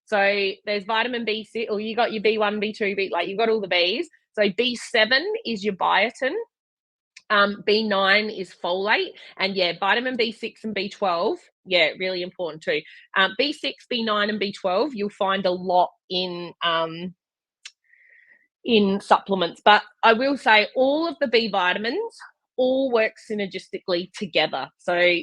So there's vitamin B6, or you got your B1, B2, like you've got all the Bs. So B7 is your biotin. B9 is folate, and yeah, vitamin B6 and B12, yeah, really important too. B6, B9, and B12, you'll find a lot in supplements, but I will say all of the B vitamins all work synergistically together. So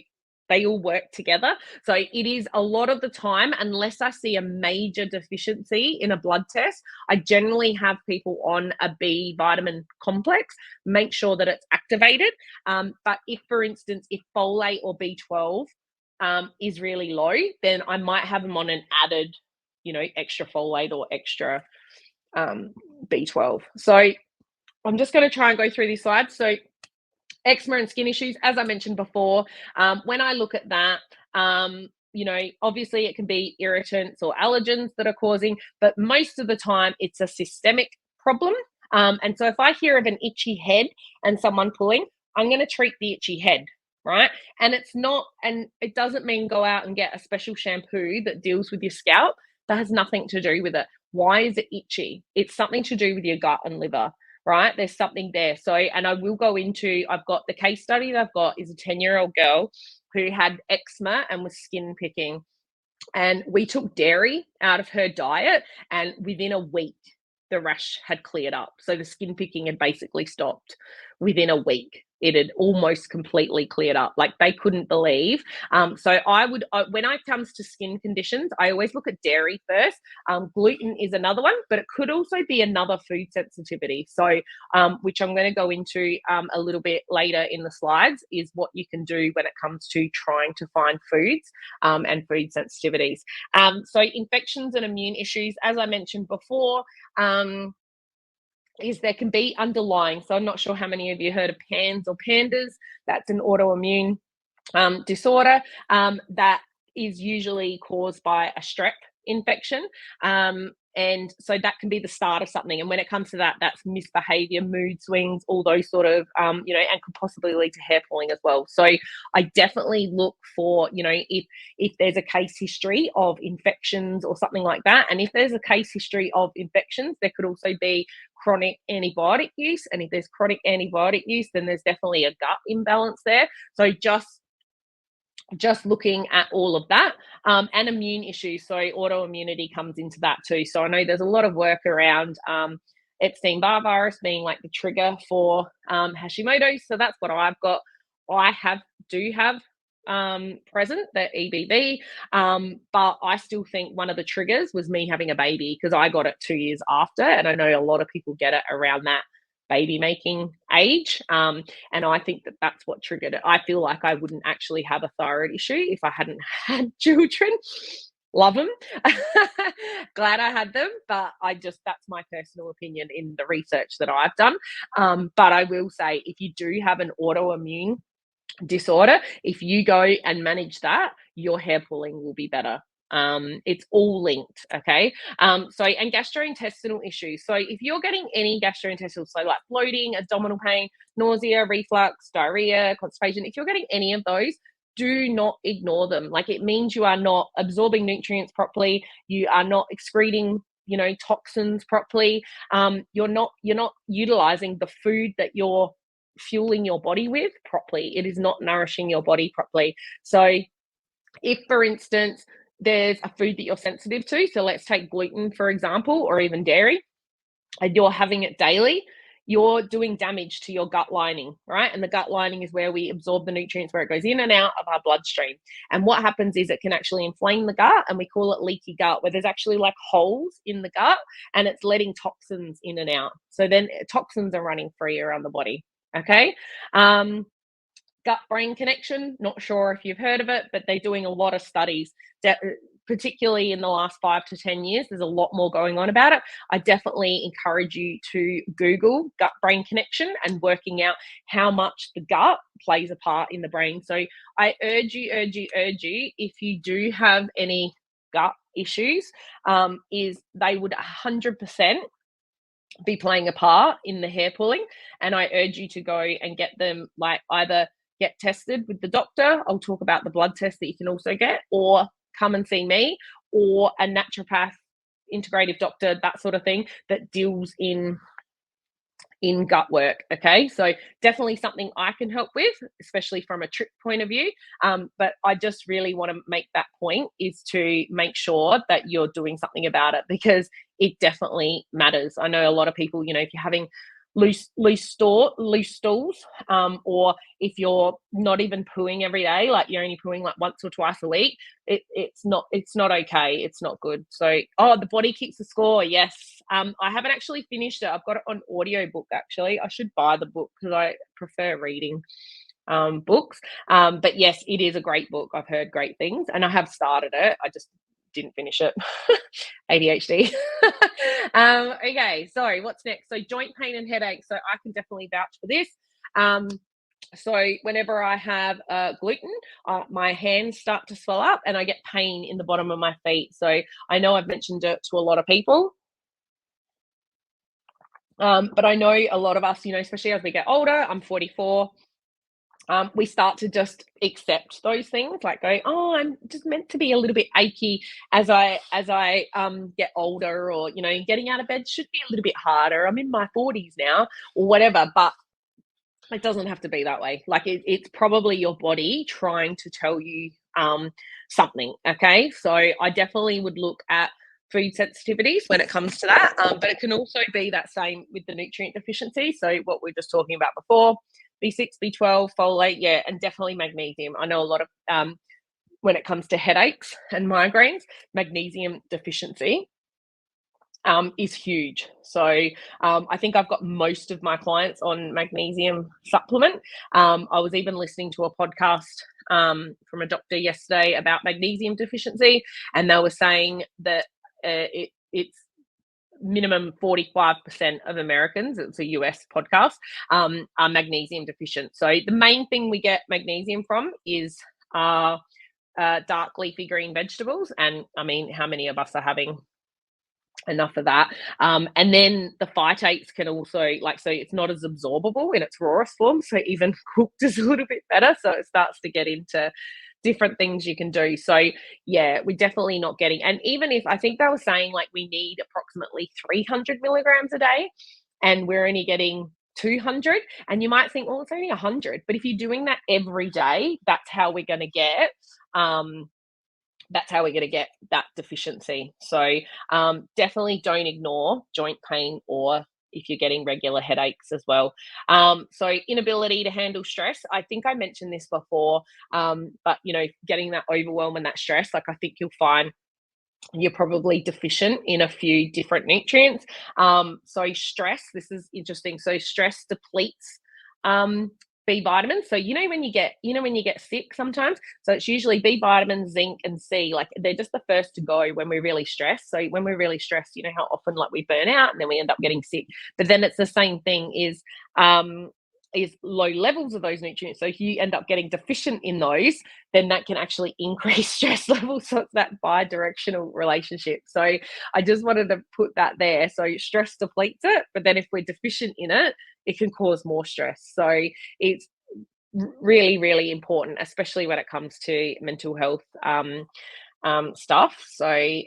they all work together. So it is a lot of the time, unless I see a major deficiency in a blood test, I generally have people on a B vitamin complex, make sure that it's activated. But if, for instance, if folate or B12 is really low, then I might have them on an added, you know, extra folate or extra B12. So I'm just going to try and go through these slides. So eczema and skin issues, as I mentioned before, when I look at that, you know, obviously it can be irritants or allergens that are causing, but most of the time it's a systemic problem. And so if I hear of an itchy head and someone pulling, I'm going to treat the itchy head, right? And it's not, and it doesn't mean go out and get a special shampoo that deals with your scalp. That has nothing to do with it. Why is it itchy? It's something to do with your gut and liver, right? There's something there. So, and I will go into, I've got the case study that I've got is a 10-year-old girl who had eczema and was skin picking. And we took dairy out of her diet, and within a week, the rash had cleared up. So the skin picking had basically stopped within a week. It had almost completely cleared up. Like they couldn't believe. So I would, when it comes to skin conditions, I always look at dairy first. Gluten is another one, but it could also be another food sensitivity. So, which I'm going to go into a little bit later in the slides, is what you can do when it comes to trying to find foods and food sensitivities. So infections and immune issues, as I mentioned before, is there can be underlying. So I'm not sure how many of you heard of PANS or PANDAS. That's an autoimmune disorder that is usually caused by a strep infection. And so that can be the start of something. And when it comes to that, that's misbehavior, mood swings, all those sort of, you know, and could possibly lead to hair pulling as well. So I definitely look for, you know, if there's a case history of infections or something like that. And if there's a case history of infections, there could also be chronic antibiotic use. And if there's chronic antibiotic use, then there's definitely a gut imbalance there. So just just looking at all of that, and immune issues. So autoimmunity comes into that too. So I know there's a lot of work around Epstein-Barr virus being like the trigger for Hashimoto's. So that's what I've got. I do have present the EBV, but I still think one of the triggers was me having a baby, because I got it 2 years after, and I know a lot of people get it around that baby making age. And I think that that's what triggered it. I feel like I wouldn't actually have a thyroid issue if I hadn't had children. Love them. Glad I had them, but that's my personal opinion in the research that I've done. But I will say, if you do have an autoimmune disorder, if you go and manage that, your hair pulling will be better. It's all linked. Okay. And gastrointestinal issues. So if you're getting any gastrointestinal, so like bloating, abdominal pain, nausea, reflux, diarrhea, constipation, if you're getting any of those, do not ignore them. Like, it means you are not absorbing nutrients properly, you are not excreting, toxins properly. You're not utilizing the food that you're fueling your body with properly. It is not nourishing your body properly. So if, for instance, there's a food that you're sensitive to, so let's take gluten, for example, or even dairy, and you're having it daily, you're doing damage to your gut lining, right? And the gut lining is where we absorb the nutrients, where it goes in and out of our bloodstream. And what happens is it can actually inflame the gut, and we call it leaky gut, where there's actually like holes in the gut and it's letting toxins in and out. So then toxins are running free around the body. Okay. Gut brain connection, not sure if you've heard of it, but they're doing a lot of studies that, particularly in the last 5 to 10 years, there's a lot more going on about it. I definitely encourage you to Google gut brain connection and working out how much the gut plays a part in the brain. So I urge you, if you do have any gut issues, is they would 100% be playing a part in the hair pulling. And I urge you to go and get them, like, either get tested with the doctor. I'll talk about the blood test that you can also get, or come and see me, or a naturopath, integrative doctor, that sort of thing, that deals in gut work. Okay, so definitely something I can help with, especially from a trip point of view. But I just really want to make that point, is to make sure that you're doing something about it, because it definitely matters. I know a lot of people, if you're having loose stools, or if you're not even pooing every day, like you're only pooing like once or twice a week, it's not okay. It's not good. So, the body keeps the score. Yes. I haven't actually finished it. I've got it on audiobook. Actually, I should buy the book, because I prefer reading books. But yes, it is a great book. I've heard great things, and I have started it. I just didn't finish it. ADHD. Okay, so what's next? So joint pain and headache. So I can definitely vouch for this. So whenever I have gluten, my hands start to swell up, and I get pain in the bottom of my feet. So I know I've mentioned it to a lot of people. But I know a lot of us, especially as we get older, I'm 44, we start to just accept those things, like go, I'm just meant to be a little bit achy as I get older, or getting out of bed should be a little bit harder. I'm in my 40s now, or whatever, but it doesn't have to be that way. Like, it's probably your body trying to tell you something. Okay, so I definitely would look at food sensitivities when it comes to that, but it can also be that same with the nutrient deficiency. So what we are just talking about before, B6, B12, folate, yeah, and definitely magnesium. I know a lot of when it comes to headaches and migraines, magnesium deficiency is huge. So I think I've got most of my clients on magnesium supplement. I was even listening to a podcast from a doctor yesterday about magnesium deficiency, and they were saying that it's minimum 45% of Americans, it's a US podcast, are magnesium deficient. So the main thing we get magnesium from is dark leafy green vegetables. And I mean, how many of us are having enough of that? And then the phytates can also, so it's not as absorbable in its rawest form, so even cooked is a little bit better. So it starts to get into different things you can do. So yeah, we're definitely not getting, and even if, I think they were saying we need approximately 300 milligrams a day, and we're only getting 200, and you might think, well, it's only 100, but if you're doing that every day, that's how we're going to get that deficiency. So definitely don't ignore joint pain, or if you're getting regular headaches as well. So inability to handle stress. I think I mentioned this before, but getting that overwhelm and that stress, like I think you'll find you're probably deficient in a few different nutrients. So stress, this is interesting. So stress depletes B vitamins. So when you get sick sometimes, so it's usually B vitamins, zinc, and C. Like they're just the first to go when we're really stressed. So when we're really stressed, you know how often like we burn out and then we end up getting sick. But then it's the same thing is low levels of those nutrients. So if you end up getting deficient in those, then that can actually increase stress levels. So it's that bi-directional relationship. So I just wanted to put that there. So stress depletes it, but then if we're deficient in it, it can cause more stress. So it's really, really important, especially when it comes to mental health stuff. So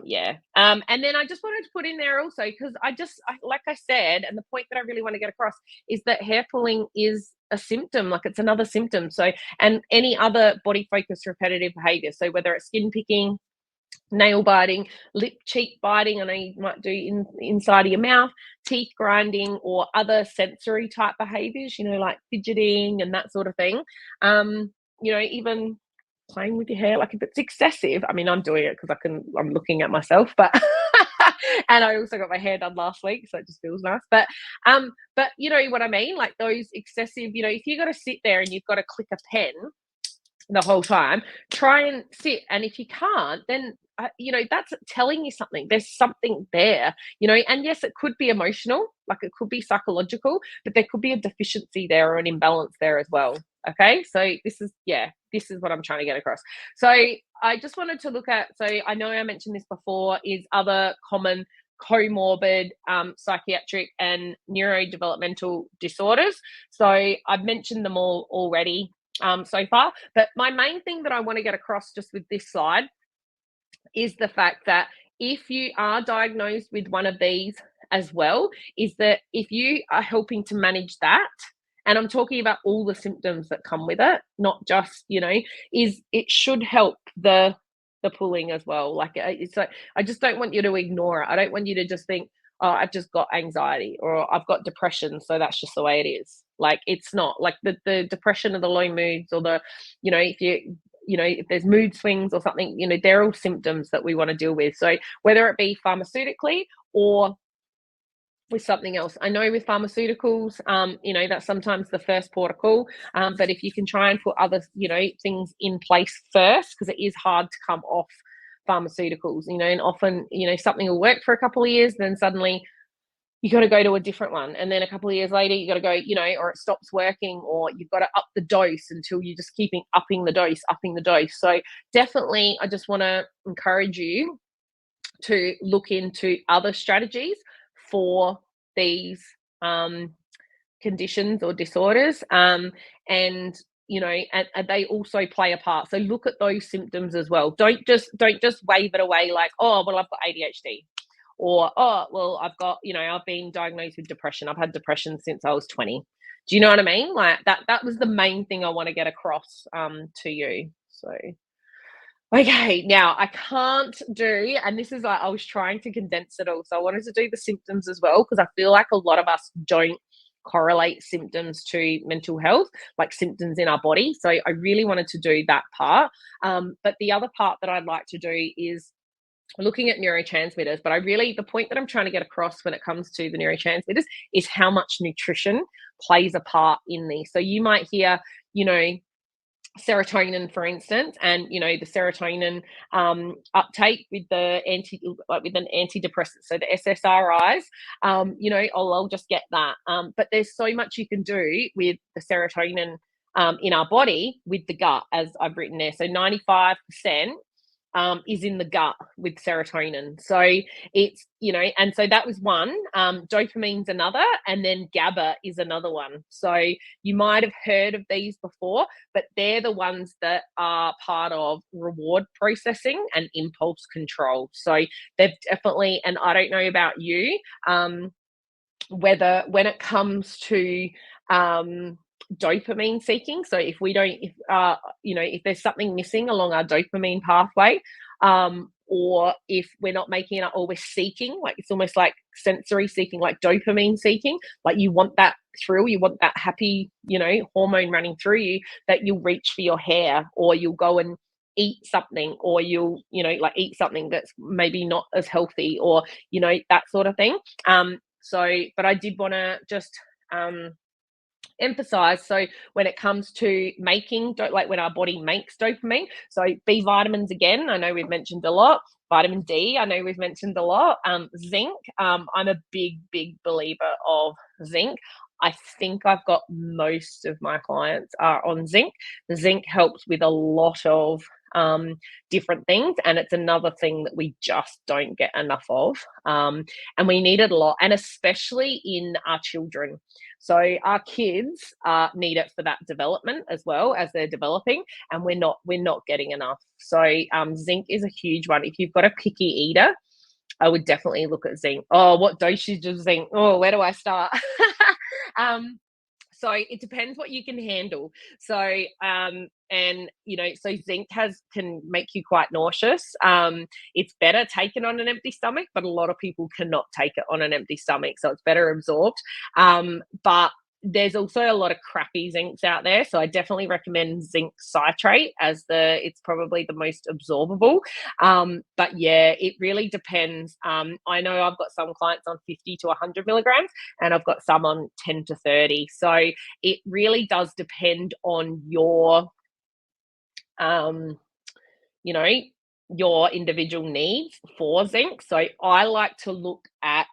yeah. And then I just wanted to put in there also, because like I said, and the point that I really want to get across is that hair pulling is a symptom, like it's another symptom. So, and any other body focused repetitive behavior. So whether it's skin picking, nail biting, lip cheek biting, I know you might do inside of your mouth, teeth grinding, or other sensory type behaviors, like fidgeting and that sort of thing. Even playing with your hair, like if it's excessive, I mean, I'm doing it because I'm looking at myself, but and I also got my hair done last week, so it just feels nice. But you know what I mean? Like those excessive, if you got to sit there and you've got to click a pen the whole time, try and sit. And if you can't, then that's telling you something. There's something there, and yes, it could be emotional, like it could be psychological, but there could be a deficiency there or an imbalance there as well. Okay, so this is what I'm trying to get across. So I just wanted to look at, so I know I mentioned this before, is other common comorbid psychiatric and neurodevelopmental disorders. So I've mentioned them all already so far, but my main thing that I want to get across just with this slide is the fact that if you are diagnosed with one of these as well, is that if you are helping to manage that, and I'm talking about all the symptoms that come with it, not just, is it should help the pulling as well. Like it's like, I just don't want you to ignore it. I don't want you to just think, oh, I've just got anxiety or I've got depression, so that's just the way it is. Like it's not like the depression or the low moods or the, if there's mood swings or something, they're all symptoms that we want to deal with. So whether it be pharmaceutically or with something else. I know with pharmaceuticals, that's sometimes the first port of call. But if you can try and put other, things in place first, because it is hard to come off pharmaceuticals, and often, something will work for a couple of years, then suddenly you got to go to a different one. And then a couple of years later, you got to go, or it stops working, or you've got to up the dose until you're just keeping upping the dose. So definitely, I just want to encourage you to look into other strategies for these conditions or disorders, and they also play a part. So look at those symptoms as well. Don't just wave it away like, oh well, I've got ADHD, or oh well, I've been diagnosed with depression. I've had depression since I was 20. Do you know what I mean? Like that was the main thing I want to get across to you. So okay, now I can't do, and this is like, I was trying to condense it all. So I wanted to do the symptoms as well, because I feel like a lot of us don't correlate symptoms to mental health, like symptoms in our body. So I really wanted to do that part. But the other part that I'd like to do is looking at neurotransmitters. But the point that I'm trying to get across when it comes to the neurotransmitters is how much nutrition plays a part in these. So you might hear, serotonin, for instance, and the serotonin uptake with an antidepressant, so the SSRIs. I'll just get that. But there's so much you can do with the serotonin in our body with the gut, as I've written there. So 95% is in the gut with serotonin. So it's, and so that was one. Dopamine's another, and then GABA is another one. So you might have heard of these before, but they're the ones that are part of reward processing and impulse control. So they've definitely, and I don't know about you, whether when it comes to dopamine seeking. So if we don't, if if there's something missing along our dopamine pathway, or if we're not making it, or we're seeking, like it's almost like sensory seeking, like dopamine seeking, like you want that thrill, you want that happy, hormone running through you, that you'll reach for your hair, or you'll go and eat something, or you'll, like eat something that's maybe not as healthy, or, that sort of thing. But I did want to just emphasize, so when it comes to making like when our body makes dopamine, so B vitamins, again, I know we've mentioned a lot. Vitamin D, I know we've mentioned a lot. Zinc, I'm a big believer of zinc. I think I've got most of my clients are on zinc. Zinc helps with a lot of different things, and it's another thing that we just don't get enough of, and we need it a lot, and especially in our children. So our kids need it for that development as well as they're developing, and we're not getting enough. So zinc is a huge one. If you've got a picky eater, I would definitely look at zinc. Oh, what dosage of zinc? Oh, where do I start? So it depends what you can handle. So so zinc can make you quite nauseous. It's better taken on an empty stomach, but a lot of people cannot take it on an empty stomach, so it's better absorbed. But there's also a lot of crappy zincs out there, so I definitely recommend zinc citrate as it's probably the most absorbable. But yeah, it really depends. I know I've got some clients on 50 to 100 milligrams, and I've got some on 10 to 30. So it really does depend on your your individual needs for zinc. So I like to look at,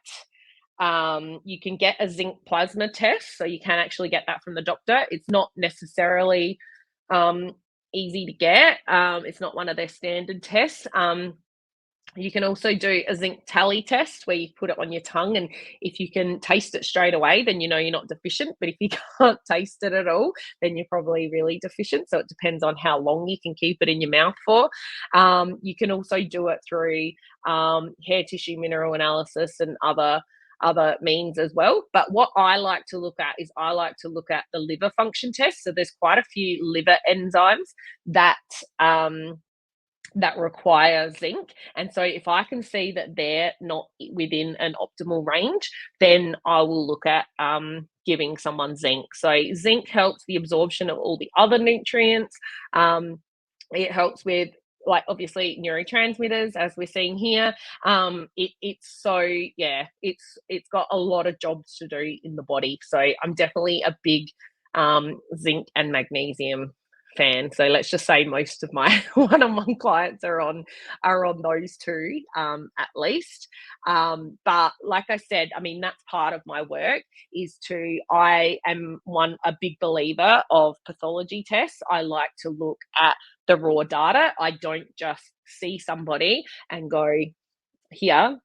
you can get a zinc plasma test, so you can actually get that from the doctor. It's not necessarily easy to get. It's not one of their standard tests. You can also do a zinc tally test, where you put it on your tongue, and if you can taste it straight away, then you know you're not deficient. But if you can't taste it at all, then you're probably really deficient. So it depends on how long you can keep it in your mouth for. You can also do it through hair tissue mineral analysis and other means as well. But what I like to look at is I like to look at the liver function test. So there's quite a few liver enzymes that that require zinc. And so if I can see that they're not within an optimal range, then I will look at giving someone zinc. So zinc helps the absorption of all the other nutrients. It helps with, like, obviously neurotransmitters, as we're seeing here. It's got a lot of jobs to do in the body. So I'm definitely a big zinc and magnesium fan. So let's just say most of my one-on-one clients are on those two, at least. But like I said, I mean, that's part of my work. I am a big believer of pathology tests. I like to look at the raw data. I don't just see somebody and go, here,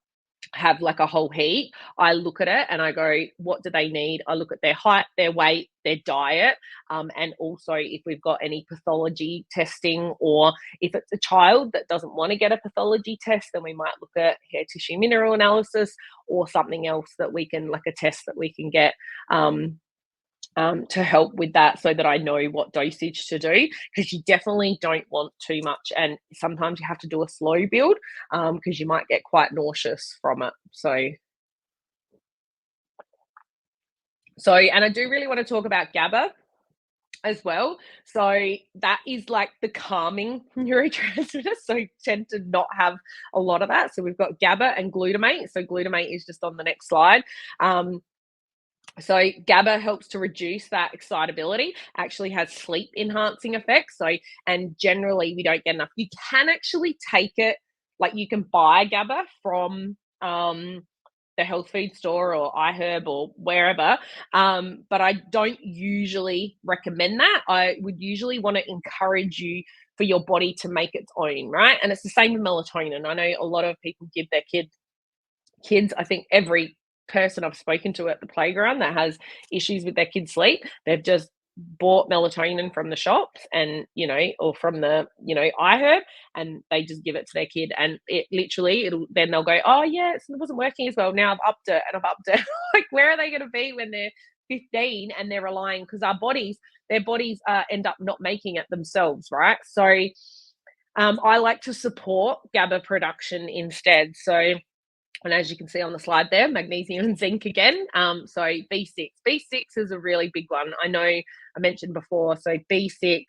have like a whole heap. I look at it and I go, what do they need? I look at their height, their weight, their diet, and also if we've got any pathology testing, or if it's a child that doesn't want to get a pathology test, then we might look at hair tissue mineral analysis, or something else that we can, like a test that we can get to help with that, so that I know what dosage to do, because you definitely don't want too much. And sometimes you have to do a slow build, because you might get quite nauseous from it. And I do really want to talk about GABA as well. So that is like the calming neurotransmitter. So you tend to not have a lot of that. So we've got GABA and glutamate. So glutamate is just on the next slide. So GABA helps to reduce that excitability, actually has sleep enhancing effects. So, and generally we don't get enough. You can actually take it, like you can buy GABA from the health food store or iHerb or wherever. But I don't usually recommend that. I would usually want to encourage you for your body to make its own, right? And it's the same with melatonin. I know a lot of people give their kids, I think every person I've spoken to at the playground that has issues with their kids' sleep, they've just bought melatonin from the shops and, or from the, iHerb, and they just give it to their kid, and it literally, they'll go, oh yeah, it wasn't working as well. Now I've upped it and I've upped it. Like, where are they going to be when they're 15 and they're relying, because their bodies end up not making it themselves, right? So I like to support GABA production instead. So, and as you can see on the slide there, magnesium and zinc again. So B6. B6 is a really big one. I know I mentioned before. So B6,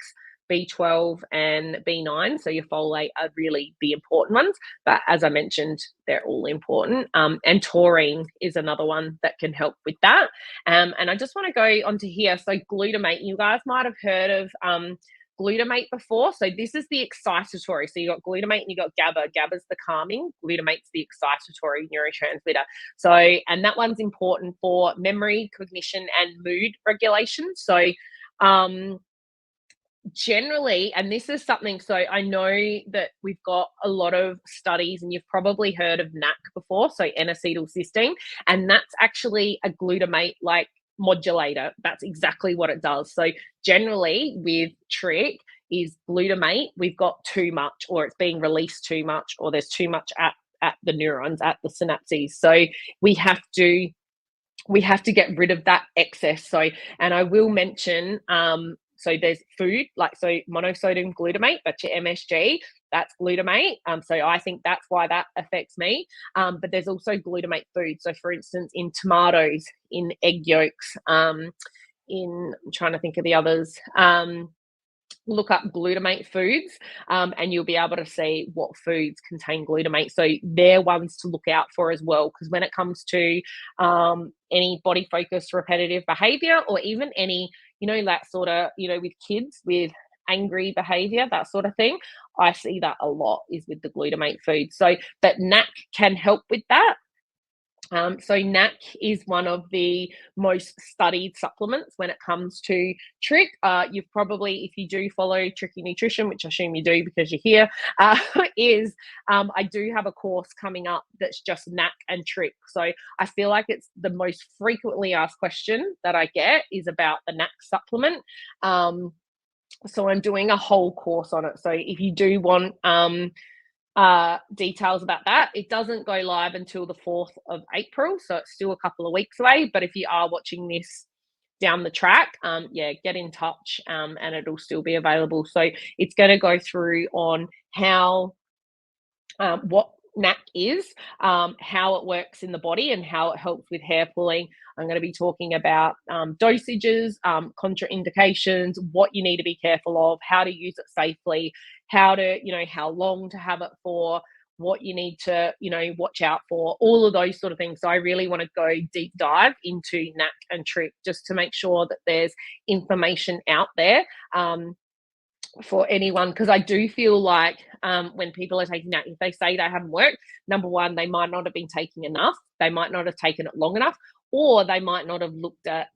B12, and B9. So your folate are really the important ones. But as I mentioned, they're all important. And taurine is another one that can help with that. And I just want to go onto here. So glutamate. You guys might have heard of glutamate before. So this is the excitatory. So you got glutamate and you got GABA. GABA's the calming, glutamate's the excitatory neurotransmitter. So, and that one's important for memory, cognition, and mood regulation. So generally, and this is something, so I know that we've got a lot of studies, and you've probably heard of NAC before, so N-acetylcysteine, and that's actually a glutamate like modulator. That's exactly what it does. So generally with trick is glutamate, we've got too much, or it's being released too much, or there's too much at the neurons, at the synapses. So we have to get rid of that excess. So, and I will mention, so there's food, like, so monosodium glutamate, that's your MSG, that's glutamate. So I think that's why that affects me. But there's also glutamate food. So for instance, in tomatoes, in egg yolks, I'm trying to think of the others. Look up glutamate foods, and you'll be able to see what foods contain glutamate. So they're ones to look out for as well, because when it comes to any body focused repetitive behavior, or even any, that sort of, with kids with angry behavior, that sort of thing, I see that a lot is with the glutamate food. So that NAC can help with that. So NAC is one of the most studied supplements when it comes to trick. You've probably, if you do follow Tricky Nutrition, which I assume you do because you're here, I do have a course coming up that's just NAC and trick. So I feel like it's the most frequently asked question that I get is about the NAC supplement. So I'm doing a whole course on it. So if you do want details about that, it doesn't go live until the 4th of April, so it's still a couple of weeks away. But if you are watching this down the track, get in touch, and it'll still be available. So it's going to go through on how what NAC is, how it works in the body, and how it helps with hair pulling. I'm going to be talking about dosages, contraindications, what you need to be careful of, how to use it safely, how to, how long to have it for, what you need to, watch out for, all of those sort of things. So I really want to go deep dive into NAC and trick, just to make sure that there's information out there for anyone, because I do feel like when people are taking that, if they say they haven't worked, number one, they might not have been taking enough, they might not have taken it long enough, or they might not have looked at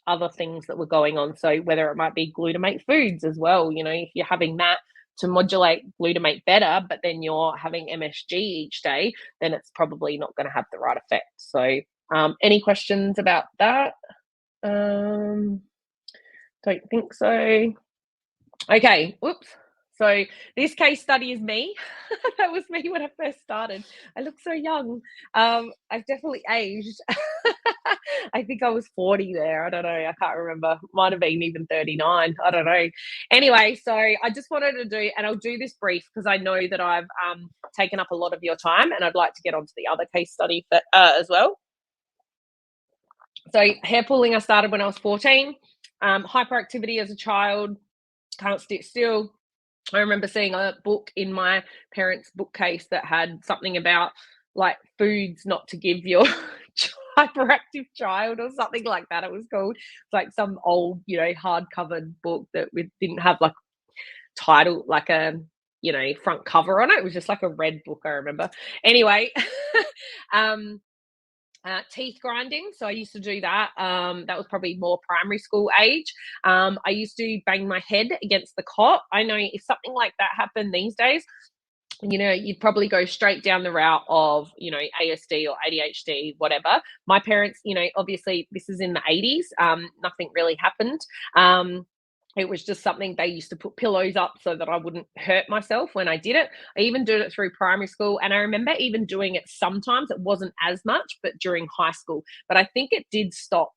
other things that were going on. So whether it might be glutamate foods as well, if you're having that to modulate glutamate better, but then you're having MSG each day, then it's probably not going to have the right effect. So any questions about that? Don't think so. Okay, whoops. So this case study is me. That was me when I first started. I look so young. I've definitely aged. I think I was 40 there. I don't know. I can't remember. Might have been even 39. I don't know. Anyway, so I just wanted to do, and I'll do this brief because I know that I've taken up a lot of your time, and I'd like to get on to the other case study as well. So hair pulling, I started when I was 14. Hyperactivity as a child, can't sit still. I remember seeing a book in my parents' bookcase that had something about like foods not to give your hyperactive child or something like that. It was called. It's like some old, hard-covered book that didn't have like title, like a front cover on it. It was just like a red book, I remember. Anyway, teeth grinding. So I used to do that. That was probably more primary school age. I used to bang my head against the cot. I know if something like that happened these days, you'd probably go straight down the route of, ASD or ADHD, whatever. My parents, obviously this is in the 80s, nothing really happened. It was just something they used to put pillows up so that I wouldn't hurt myself when I did it. I even did it through primary school. And I remember even doing it sometimes. It wasn't as much, but during high school. But I think it did stop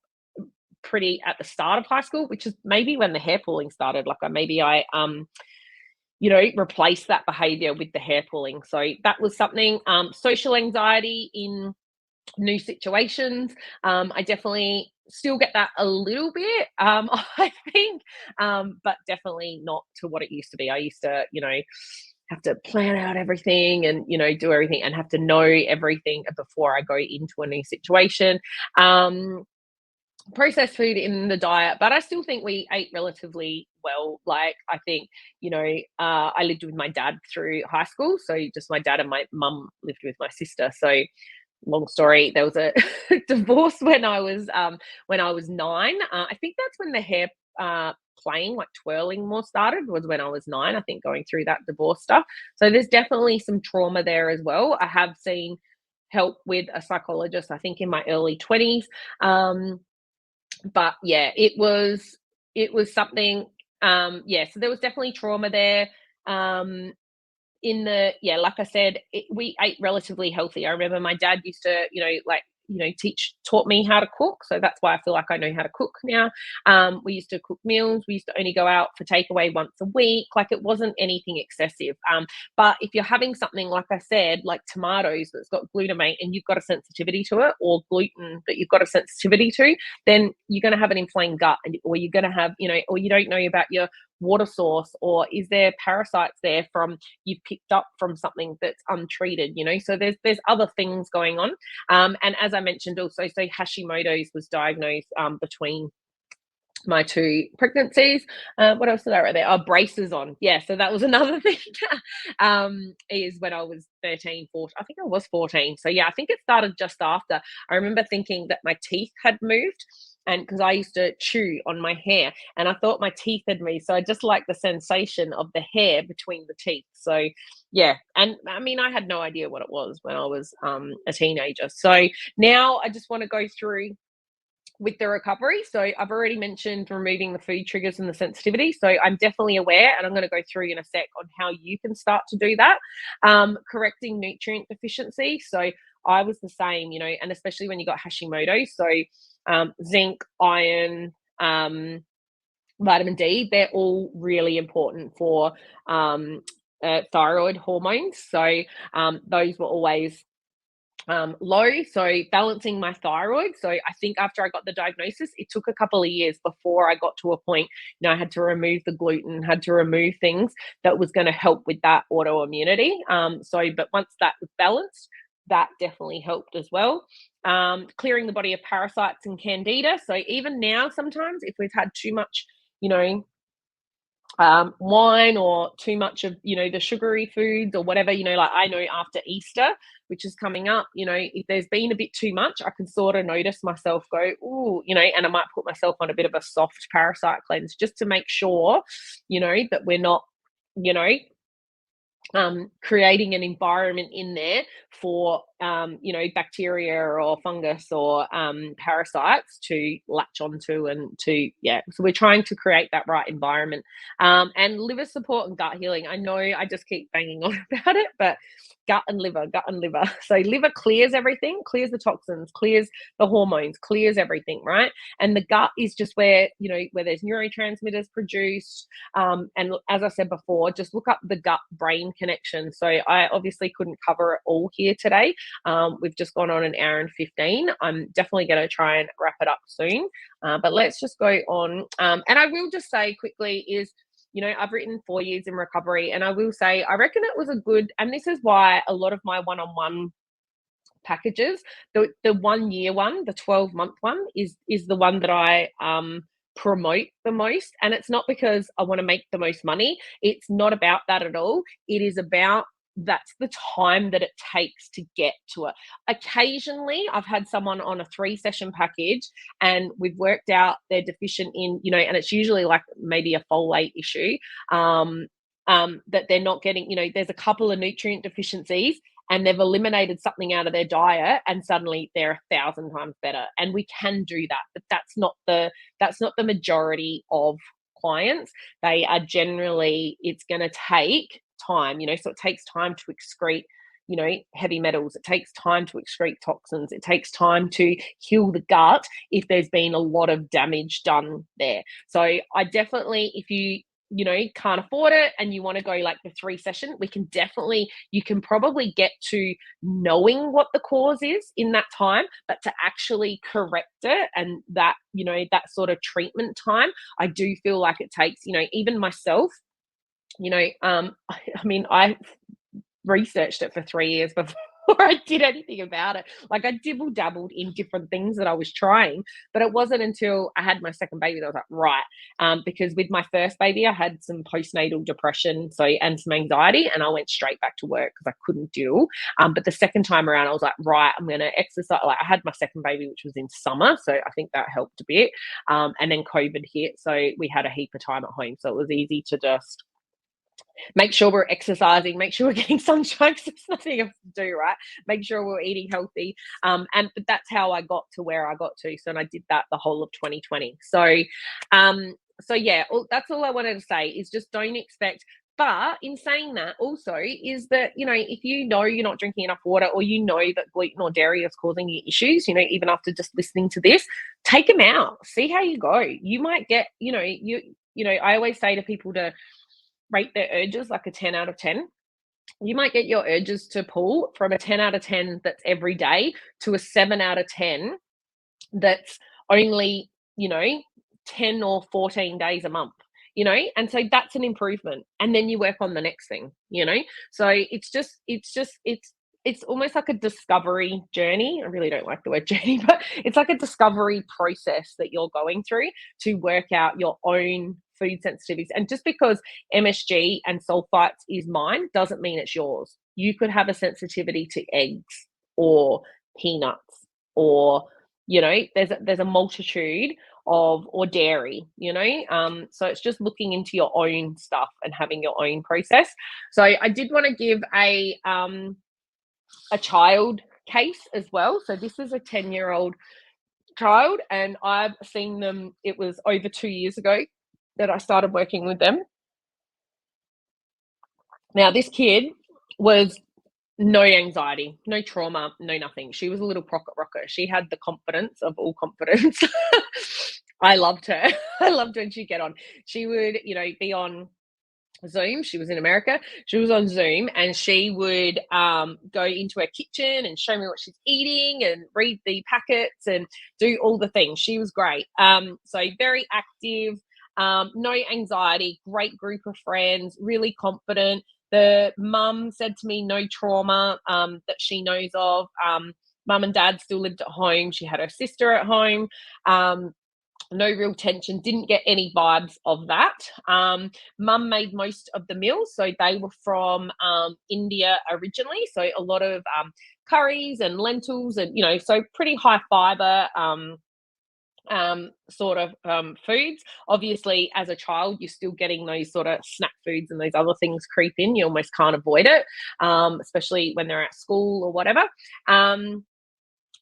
pretty at the start of high school, which is maybe when the hair pulling started. Like maybe I replace that behavior with the hair pulling. So that was something. Social anxiety in new situations. I definitely still get that a little bit, I think, but definitely not to what it used to be. I used to, have to plan out everything and, do everything and have to know everything before I go into a new situation. Processed food in the diet, but I still think we ate relatively well. Like, I think, I lived with my dad through high school. So just my dad and my mum lived with my sister. So long story, there was a divorce when I was 9. I think that's when the hair playing, like twirling more started, was when I was 9, I think, going through that divorce stuff. So there's definitely some trauma there as well. I have seen help with a psychologist, I think, in my early 20s. But yeah, it was something. Yeah, so there was definitely trauma there. In the Yeah, like I said, we ate relatively healthy. I remember my dad used to, taught me how to cook, so that's why I feel like I know how to cook now. We used to cook meals. We used to only go out for takeaway once a week. Like, it wasn't anything excessive. But if you're having something, like I said, like tomatoes that's got glutamate and you've got a sensitivity to it, or gluten that you've got a sensitivity to, then you're going to have an inflamed gut, or you're going to have, or you don't know about your water source, or is there parasites there from you've picked up from something that's untreated, so there's other things going on. And as I mentioned also, so Hashimoto's was diagnosed between my 2 pregnancies. What else did I write there? Oh, braces on. Yeah, so that was another thing. Is when I was 13, 14. I think I was 14. So yeah, I think it started just after. I remember thinking that my teeth had moved, and because I used to chew on my hair, and I thought my teeth had moved. So I just like the sensation of the hair between the teeth. So yeah, and I mean, I had no idea what it was when I was a teenager. So now I just want to go through with the recovery. So I've already mentioned removing the food triggers and the sensitivity. So I'm definitely aware, and I'm going to go through in a sec on how you can start to do that. Correcting nutrient deficiency. So I was the same, and especially when you got Hashimoto. So zinc, iron, vitamin D, they're all really important for thyroid hormones. So those were always low. So balancing my thyroid. So I think after I got the diagnosis, it took a couple of years before I got to a point, I had to remove the gluten, had to remove things that was going to help with that autoimmunity. But once that was balanced, that definitely helped as well. Clearing the body of parasites and candida. So even now, sometimes if we've had too much, you know, wine, or too much of, the sugary foods or whatever, like I know after Easter, which is coming up, if there's been a bit too much, I can sort of notice myself go, ooh, and I might put myself on a bit of a soft parasite cleanse just to make sure, that we're not, you know creating an environment in there for bacteria or fungus or parasites to latch onto, and to, yeah, so we're trying to create that right environment. And liver support and gut healing, I know I just keep banging on about it, but gut and liver. So liver clears everything, clears the toxins, clears the hormones, clears everything, right? And the gut is just where, where there's neurotransmitters produced. And as I said before, just look up the gut brain connection. So I obviously couldn't cover it all here today. We've just gone on an hour and 15. I'm definitely going to try and wrap it up soon. But let's just go on. And I will just say quickly is, I've written 4 years in recovery, and I will say, I reckon it was a good, and this is why a lot of my one-on-one packages, the 1 year one, the 12-month one is the one that I promote the most. And it's not because I want to make the most money. It's not about that at all. It is about, that's the time that it takes to get to it. Occasionally, I've had someone on a 3-session package, and we've worked out they're deficient in, and it's usually like maybe a folate issue. that they're not getting, there's a couple of nutrient deficiencies and they've eliminated something out of their diet and suddenly they're 1,000 times better. And we can do that, but that's not the majority of clients. They are generally, it's going to take time, so it takes time to excrete heavy metals. It takes time to excrete toxins. It takes time to heal the gut if there's been a lot of damage done there. So I definitely, if you can't afford it and you want to go like the 3 session, you can probably get to knowing what the cause is in that time, but to actually correct it and that that sort of treatment time, I do feel like it takes, even myself, I mean, I researched it for 3 years before I did anything about it. Like, I dibble dabbled in different things that I was trying, but it wasn't until I had my second baby that I was like, right. Because with my first baby, I had some postnatal depression, and some anxiety, and I went straight back to work because I couldn't deal. But the second time around, I was like, right, I'm going to exercise. Like, I had my second baby, which was in summer, so I think that helped a bit. And then COVID hit, so we had a heap of time at home, so it was easy to just make sure we're exercising, make sure we're getting sunshine because there's nothing else to do, right? Make sure we're eating healthy. But that's how I got to where I got to. So, and I did that the whole of 2020. So yeah, that's all I wanted to say is just don't expect. But in saying that, also is that, if you're not drinking enough water, or that gluten or dairy is causing you issues, even after just listening to this, take them out, see how you go. You might get, I always say to people to rate their urges like a 10 out of 10. You might get your urges to pull from a 10 out of 10 that's every day to a 7 out of 10 that's only, 10 or 14 days a month, and so that's an improvement. And then you work on the next thing, so it's almost like a discovery journey. I really don't like the word journey, but it's like a discovery process that you're going through to work out your own food sensitivities. And just because MSG and sulfites is mine doesn't mean it's yours. You could have a sensitivity to eggs or peanuts, or there's a multitude or dairy, so it's just looking into your own stuff and having your own process. So I did want to give a child case as well. So this is a 10-year-old child, and I've seen them, it was over 2 years ago that I started working with them. Now, this kid was no anxiety, no trauma, no nothing. She was a little pocket rocker. She had the confidence of all confidence. I loved her. I loved when she'd get on. She would, be on Zoom. She was in America. She was on Zoom, and she would go into her kitchen and show me what she's eating and read the packets and do all the things. She was great. So very active, no anxiety, great group of friends, really confident. The mum said to me, no trauma that she knows of. Mum and dad still lived at home. She had her sister at home. No real tension, didn't get any vibes of that. Mum made most of the meals, so they were from India originally, so a lot of curries and lentils, and so pretty high fiber sort of foods. Obviously, as a child, you're still getting those sort of snack foods and those other things creep in. You almost can't avoid it, especially when they're at school or whatever.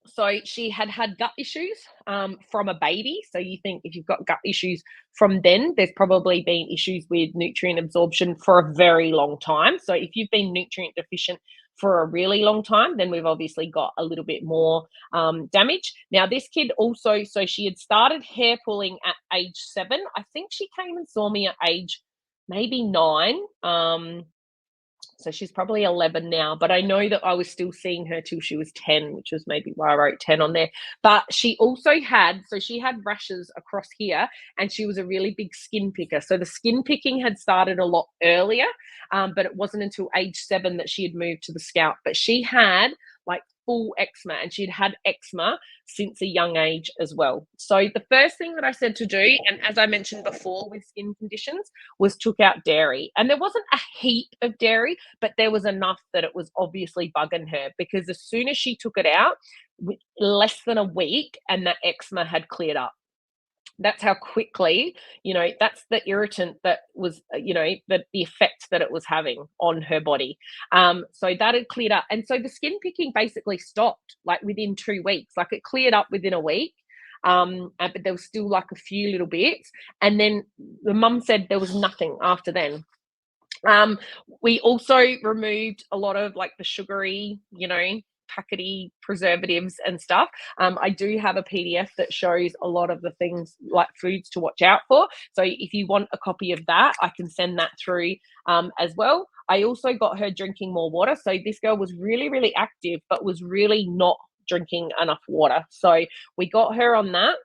So she had gut issues from a baby. So you think if you've got gut issues from then, there's probably been issues with nutrient absorption for a very long time. So if you've been nutrient deficient for a really long time, then we've obviously got a little bit more damage. Now, this kid also, so she had started hair pulling at age 7. I think she came and saw me at age maybe 9. So she's probably 11 now, but I know that I was still seeing her till she was 10, which was maybe why I wrote 10 on there. But she also had rashes across here, and she was a really big skin picker. So the skin picking had started a lot earlier, but it wasn't until age 7 that she had moved to the scalp. But she had like full eczema, and she'd had eczema since a young age as well. So the first thing that I said to do, and as I mentioned before with skin conditions, was took out dairy. And there wasn't a heap of dairy, but there was enough that it was obviously bugging her, because as soon as she took it out, less than a week, and that eczema had cleared up. That's how quickly, that's the irritant that was, the effect that it was having on her body. So that had cleared up. And so the skin picking basically stopped like within 2 weeks. Like it cleared up within a week. But there was still like a few little bits. And then the mum said there was nothing after then. We also removed a lot of like the sugary, packety preservatives and stuff. I do have a PDF that shows a lot of the things like foods to watch out for. So if you want a copy of that, I can send that through as well. I also got her drinking more water. So this girl was really, really active, but was really not drinking enough water. So we got her on that.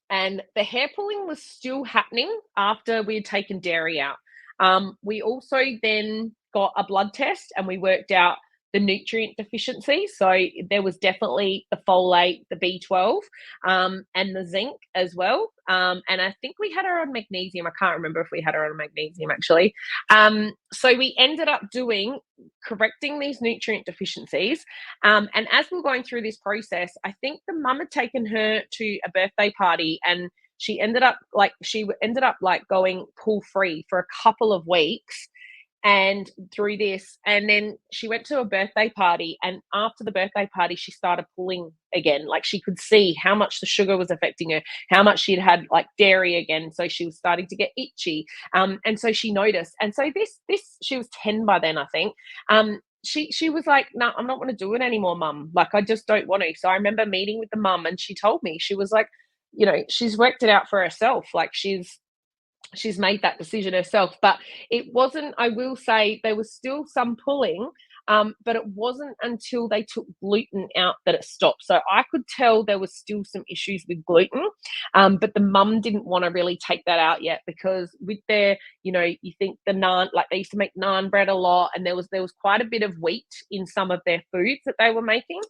And the hair pulling was still happening after we had taken dairy out. We also then got a blood test and we worked out the nutrient deficiency. So there was definitely the folate, the B12, and the zinc as well. And I think we had her on magnesium. I can't remember if we had her on magnesium actually. So we ended up correcting these nutrient deficiencies. And as we we're going through this process, I think the mum had taken her to a birthday party and she ended up going pull free for a couple of weeks and through this. And then she went to a birthday party, and after the birthday party she started pulling again. Like she could see how much the sugar was affecting her, how much she'd had like dairy again, so she was starting to get itchy. And so she noticed. And so this she was 10 by then, I think. She was like, no, I'm not going to do it anymore, mum. Like, I just don't want to. So I remember meeting with the mum and she told me, she was like, she's worked it out for herself. Like she's made that decision herself. But it wasn't, I will say, there was still some pulling, but it wasn't until they took gluten out that it stopped. So I could tell there was still some issues with gluten, but the mum didn't want to really take that out yet because with their, you think the naan, like they used to make naan bread a lot, and there was quite a bit of wheat in some of their foods that they were making.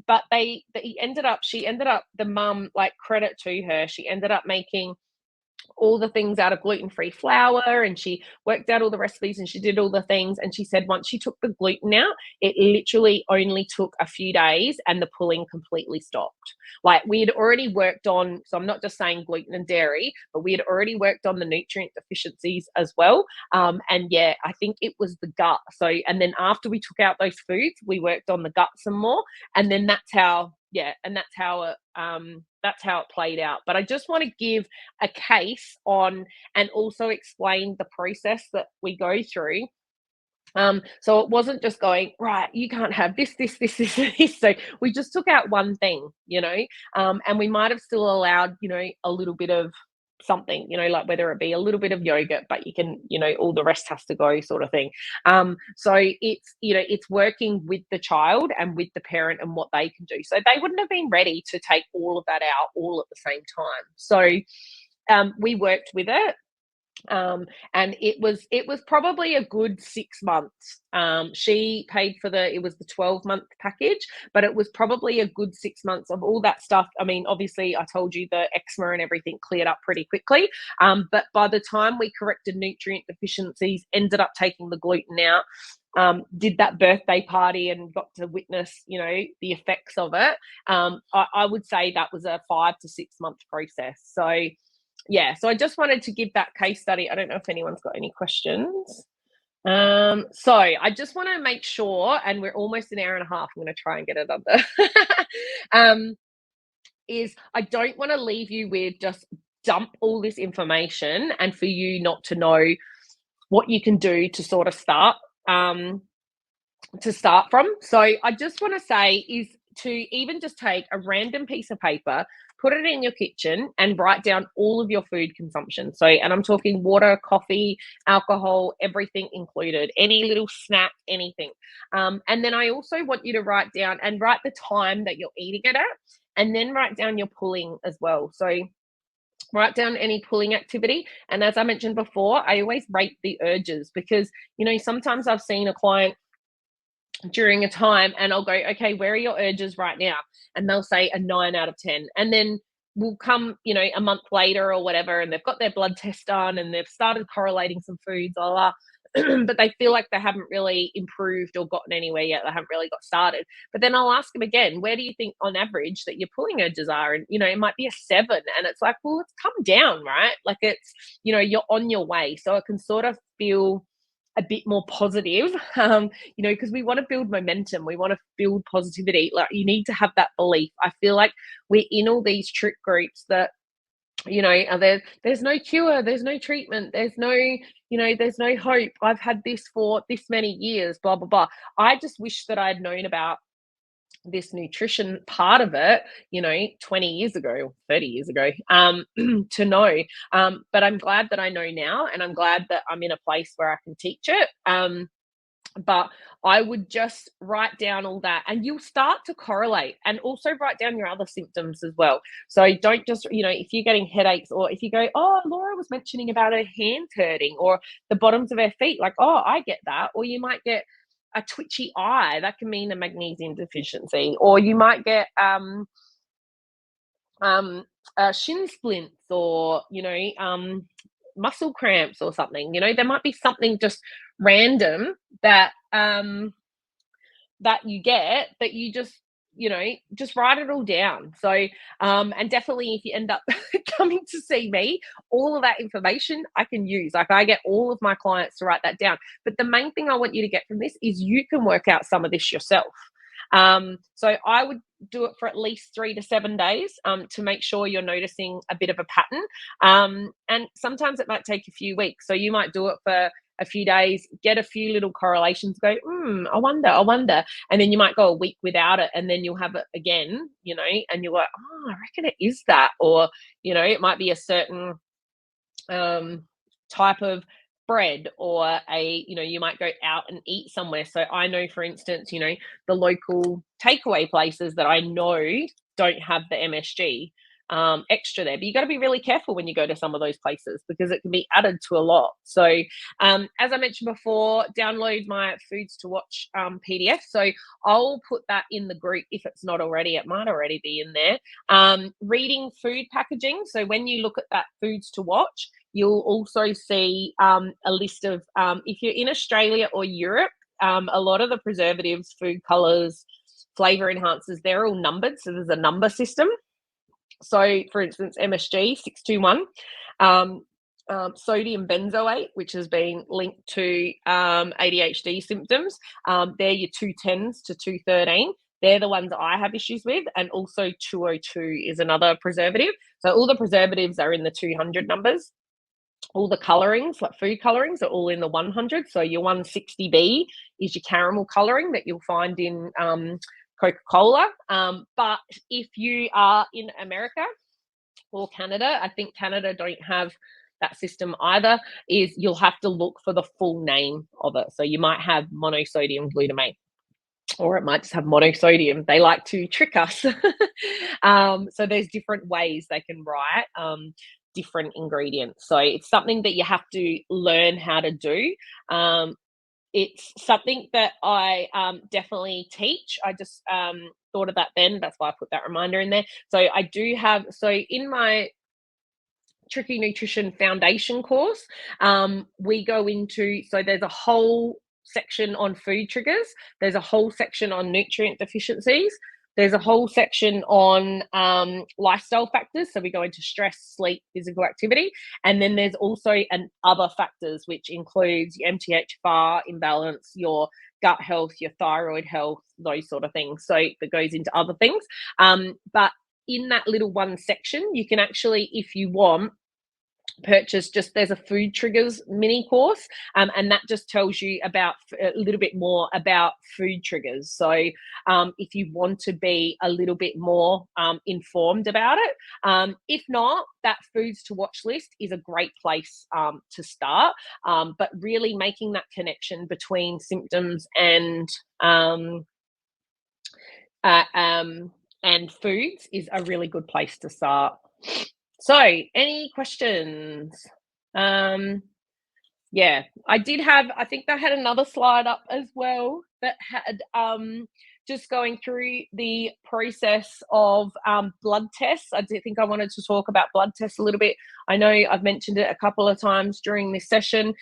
But she ended up, the mum, like, credit to her, she ended up making all the things out of gluten-free flour, and she worked out all the recipes and she did all the things. And she said once she took the gluten out, it literally only took a few days and the pulling completely stopped. Like we had already worked on, so I'm not just saying gluten and dairy, but we had already worked on the nutrient deficiencies as well. And yeah, I think it was the gut. So, and then after we took out those foods, we worked on the gut some more. And then that's how it played out. But I just want to give a case on and also explain the process that we go through. So it wasn't just going, right, you can't have this, this, this, this, this. So we just took out one thing, and we might have still allowed, a little bit of something, like whether it be a little bit of yogurt, but you can, all the rest has to go, sort of thing. So it's working with the child and with the parent and what they can do. So they wouldn't have been ready to take all of that out all at the same time. So we worked with it. And it was probably a good 6 months. She paid for it was the 12-month package, but it was probably a good 6 months of all that stuff. I mean, obviously I told you the eczema and everything cleared up pretty quickly. But by the time we corrected nutrient deficiencies, ended up taking the gluten out, did that birthday party and got to witness, the effects of it. I would say that was a 5 to 6 month process. So yeah, so I just wanted to give that case study. I don't know if anyone's got any questions. So I just want to make sure, and we're almost an hour and a half. I'm going to try and get it under. Is I don't want to leave you with just dump all this information and for you not to know what you can do to sort of start from. So I just want to say is to even just take a random piece of paper, put it in your kitchen and write down all of your food consumption. So, and I'm talking water, coffee, alcohol, everything included, any little snack, anything. And then I also want you to write the time that you're eating it at, and then write down your pulling as well. So write down any pulling activity. And as I mentioned before, I always rate the urges because, sometimes I've seen a client during a time and I'll go, okay, where are your urges right now? And they'll say a 9 out of 10. And then we'll come, a month later or whatever, and they've got their blood test done and they've started correlating some foods, blah, blah. but they feel like they haven't really improved or gotten anywhere yet. They haven't really got started. But then I'll ask them again, where do you think on average that your pulling urges are? And, it might be a 7. And it's like, well, it's come down, right? Like it's, you're on your way. So it can sort of feel a bit more positive, because we want to build momentum. We want to build positivity. Like you need to have that belief. I feel like we're in all these trick groups that, there's no cure, there's no treatment, there's no hope. I've had this for this many years, blah, blah, blah. I just wish that I'd known about this nutrition part of it, 20 years ago or 30 years ago, to know. But I'm glad that I know now, and I'm glad that I'm in a place where I can teach it. But I would just write down all that, and you'll start to correlate, and also write down your other symptoms as well. So don't just, if you're getting headaches, or if you go, oh, Laura was mentioning about her hands hurting or the bottoms of her feet, like, oh, I get that. Or you might get a twitchy eye, that can mean a magnesium deficiency. Or you might get shin splints, or muscle cramps or something. There might be something just random that that you get, that you just write it all down. So and definitely, if you end up coming to see me, all of that information I can use. Like I get all of my clients to write that down. But the main thing I want you to get from this is you can work out some of this yourself. So I would do it for at least 3 to 7 days, to make sure you're noticing a bit of a pattern. And sometimes it might take a few weeks. So you might do it for a few days, get a few little correlations, go, I wonder. And then you might go a week without it, and then you'll have it again, and you're like, oh, I reckon it is that. Or, it might be a certain type of bread, or you might go out and eat somewhere. So I know, for instance, the local takeaway places that I know don't have the MSG extra there, but you got to be really careful when you go to some of those places, because it can be added to a lot. So as I mentioned before, download my foods to watch PDF. So I'll put that in the group if it's not already. It might already be in there. Reading food packaging. So when you look at that foods to watch, you'll also see a list of, if you're in Australia or Europe, a lot of the preservatives, food colors, flavor enhancers, they're all numbered. So there's a number system. So, for instance, MSG 621, sodium benzoate, which has been linked to ADHD symptoms. They're your 210s to 213. They're the ones I have issues with. And also 202 is another preservative. So all the preservatives are in the 200 numbers. All the colorings, like food colorings, are all in the 100. So your 160B is your caramel coloring that you'll find in Coca-Cola. But if you are in America or Canada, I think Canada don't have that system either, is you'll have to look for the full name of it. So you might have monosodium glutamate, or it might just have monosodium. They like to trick us. So there's different ways they can write different ingredients. So it's something that you have to learn how to do. It's something that I definitely teach. I just thought of that then. That's why I put that reminder in there. So I do have, so in my Tricky Nutrition Foundation course, we go into, so there's a whole section on food triggers. There's a whole section on nutrient deficiencies. There's a whole section on lifestyle factors. So we go into stress, sleep, physical activity. And then there's also other factors, which includes your MTHFR imbalance, your gut health, your thyroid health, those sort of things. So that goes into other things. But in that little one section, you can actually, if you want, purchase there's a food triggers mini course, and that just tells you about a little bit more about food triggers. So if you want to be a little bit more informed about it, if not, that foods to watch list is a great place to start, but really making that connection between symptoms and foods is a really good place to start. So, any questions? Yeah, I think I had another slide up as well that had just going through the process of blood tests. I did think I wanted to talk about blood tests a little bit. I know I've mentioned it a couple of times during this session.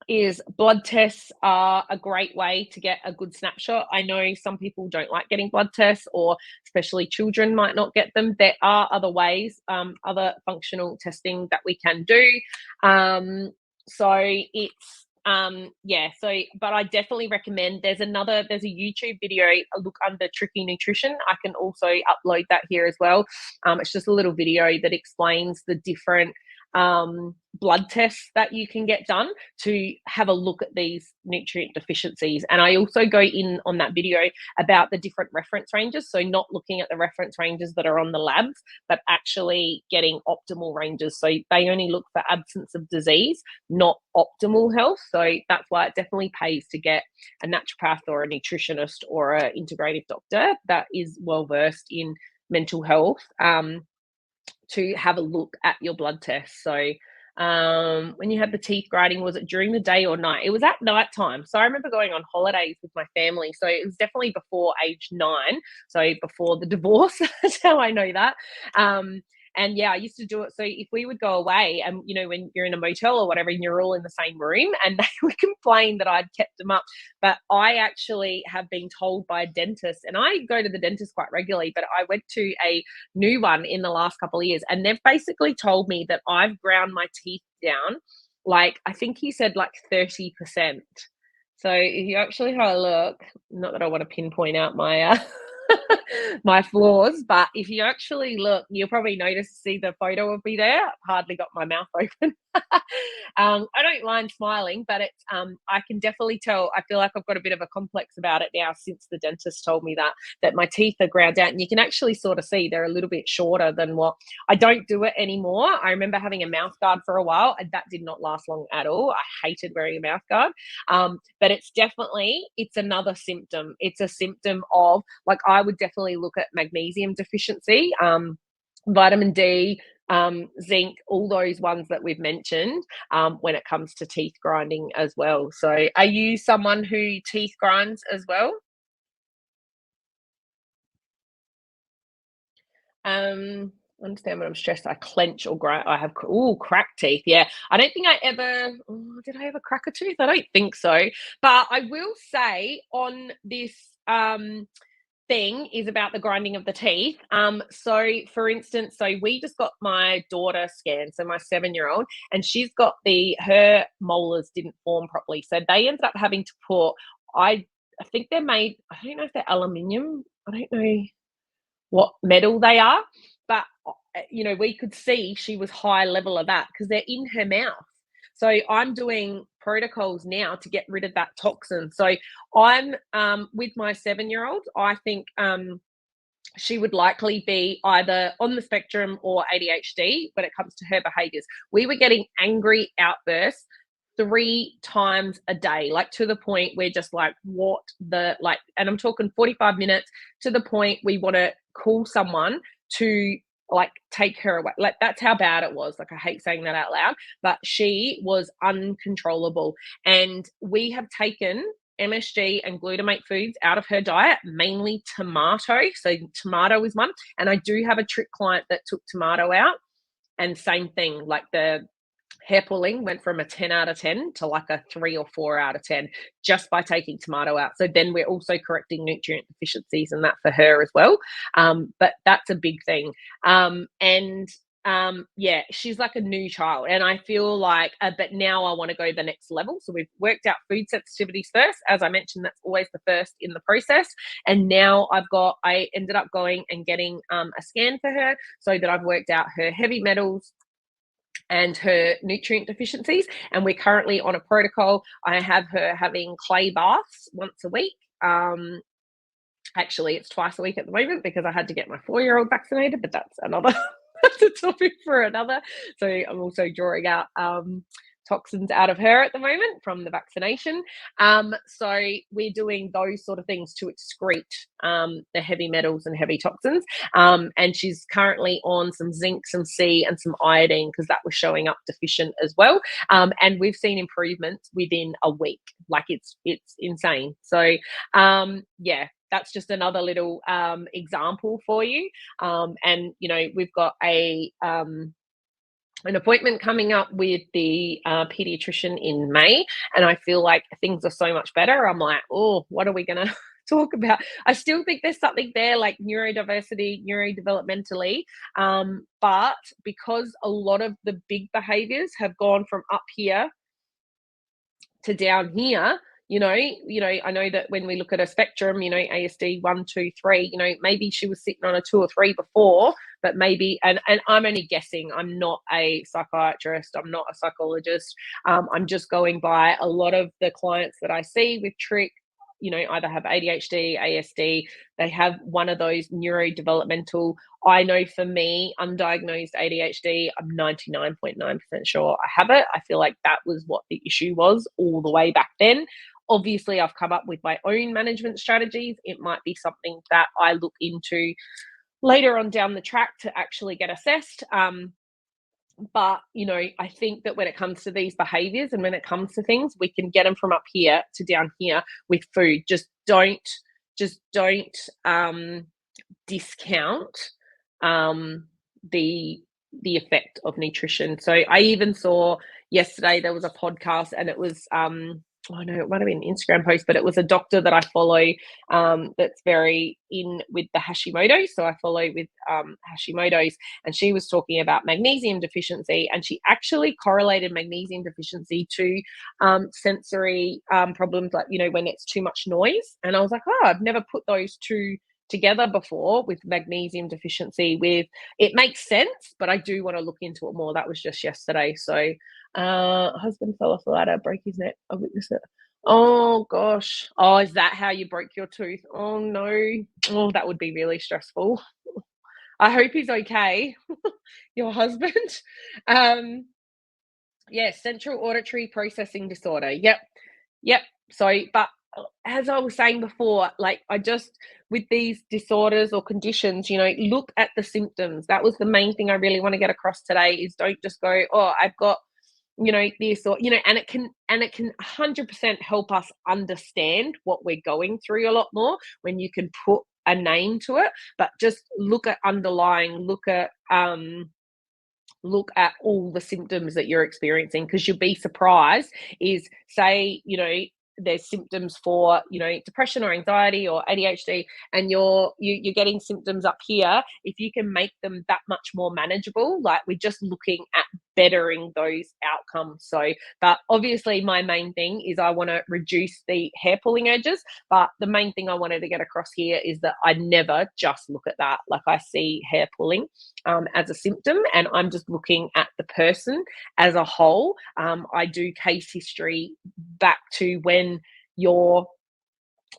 is blood tests are a great way to get a good snapshot. I know some people don't like getting blood tests, or especially children might not get them. There are other ways, other functional testing that we can do. So it's yeah, so but I definitely recommend there's a YouTube video, look under Tricky Nutrition. I can also upload that here as well. It's just a little video that explains the different blood tests that you can get done to have a look at these nutrient deficiencies. And I also go in on that video about the different reference ranges. So not looking at the reference ranges that are on the labs, but actually getting optimal ranges. So they only look for absence of disease, not optimal health. So that's why it definitely pays to get a naturopath or a nutritionist or an integrative doctor that is well versed in mental health, to have a look at your blood tests. So when you had the teeth grinding, was it during the day or night? It was at night time. So I remember going on holidays with my family. So it was definitely before age 9. So before the divorce. That's how I know that. And yeah, I used to do it. So if we would go away, and when you're in a motel or whatever, and you're all in the same room, and they would complain that I'd kept them up. But I actually have been told by a dentist, and I go to the dentist quite regularly, but I went to a new one in the last couple of years, and they've basically told me that I've ground my teeth down, like, I think he said like 30%. So if you actually have a look, not that I want to pinpoint out my my flaws, but if you actually look, you'll probably see the photo of me there. I've hardly got my mouth open. I don't mind smiling, but it's I can definitely tell. I feel like I've got a bit of a complex about it now since the dentist told me that my teeth are ground down, and you can actually sort of see they're a little bit shorter than what. I don't do it anymore. I remember having a mouth guard for a while, and that did not last long at all. I hated wearing a mouth guard, but it's another symptom. It's a symptom of, like, I would definitely look at magnesium deficiency, vitamin D, zinc, all those ones that we've mentioned, when it comes to teeth grinding as well. So are you someone who teeth grinds as well? Understand when I'm stressed, I clench or grind. I have cracked teeth. Yeah, I don't think I ever. Oh, did I ever crack a tooth? I don't think so. But I will say on this thing is about the grinding of the teeth. So for instance, so we just got my daughter scanned, so my 7-year-old, and she's got her molars didn't form properly, so they ended up having to put. I think they're made. I don't know if they're aluminium. I don't know what metal they are, but we could see she was high level of that because they're in her mouth. So I'm doing protocols now to get rid of that toxin. So I'm with my 7-year-old. I think she would likely be either on the spectrum or ADHD when it comes to her behaviors. We were getting angry outbursts 3 times a day, like, to the point we're just like, what the, like, and I'm talking 45 minutes, to the point we want to call someone to, like, take her away. Like, that's how bad it was. Like, I hate saying that out loud, but she was uncontrollable. And we have taken MSG and glutamate foods out of her diet, mainly tomato. So tomato is one. And I do have a trick client that took tomato out, and same thing, like, the hair pulling went from a 10 out of 10 to like a 3 or 4 out of 10 just by taking tomato out. So then we're also correcting nutrient deficiencies and that for her as well. But that's a big thing. And yeah, she's like a new child, and I feel like, but now I want to go the next level. So we've worked out food sensitivities first. As I mentioned, that's always the first in the process. And now I ended up going and getting a scan for her, so that I've worked out her heavy metals and her nutrient deficiencies. And we're currently on a protocol. I have her having clay baths once a week. Actually, it's twice a week at the moment because I had to get my 4-year-old vaccinated, but that's another that's a topic for another. So I'm also drawing out toxins out of her at the moment from the vaccination. So we're doing those sort of things to excrete the heavy metals and heavy toxins. And she's currently on some zinc, some C, and some iodine because that was showing up deficient as well. And we've seen improvements within a week. Like, it's insane. So yeah, that's just another little example for you. And we've got an appointment coming up with the pediatrician in May, and I feel like things are so much better. I'm like, oh, what are we going to talk about? I still think there's something there like neurodiversity, neurodevelopmentally, but because a lot of the big behaviors have gone from up here to down here, I know that when we look at a spectrum, ASD 1, 2, 3, maybe she was sitting on a 2 or 3 before, but maybe, and I'm only guessing. I'm not a psychiatrist. I'm not a psychologist. I'm just going by a lot of the clients that I see with Trick. Either have ADHD, ASD. They have one of those neurodevelopmental. I know for me, undiagnosed ADHD, I'm 99.9% sure I have it. I feel like that was what the issue was all the way back then. Obviously, I've come up with my own management strategies. It might be something that I look into later on down the track to actually get assessed. But I think that when it comes to these behaviors and when it comes to things, we can get them from up here to down here with food. Just don't discount the effect of nutrition. So I even saw yesterday there was a podcast, and it was I know it might have been an Instagram post, but it was a doctor that I follow that's very in with the Hashimoto. So I follow with Hashimoto's, and she was talking about magnesium deficiency, and she actually correlated magnesium deficiency to sensory problems, like when it's too much noise. And I was like, oh, I've never put those two together before with magnesium deficiency. With it makes sense, but I do want to look into it more. That was just yesterday. So husband fell off the ladder, broke his neck. I witnessed it. Oh gosh. Oh, is that how you broke your tooth? Oh no. Oh, that would be really stressful. I hope he's okay. Your husband. Yeah, central auditory processing disorder. Yep. So, but as I was saying before, like I just, with these disorders or conditions, look at the symptoms. That was the main thing I really want to get across today, is don't just go, oh, I've got, this, or, and it can 100% help us understand what we're going through a lot more when you can put a name to it. But just look at underlying, look at all the symptoms that you're experiencing, because you'll be surprised. Is, say, there's symptoms for depression or anxiety or ADHD, and you're getting symptoms up here. If you can make them that much more manageable, like we're just looking at bettering those outcomes. So, but obviously my main thing is I want to reduce the hair pulling urges, but the main thing I wanted to get across here is that I never just look at that. Like I see hair pulling as a symptom, and I'm just looking at the person as a whole. I do case history back to when your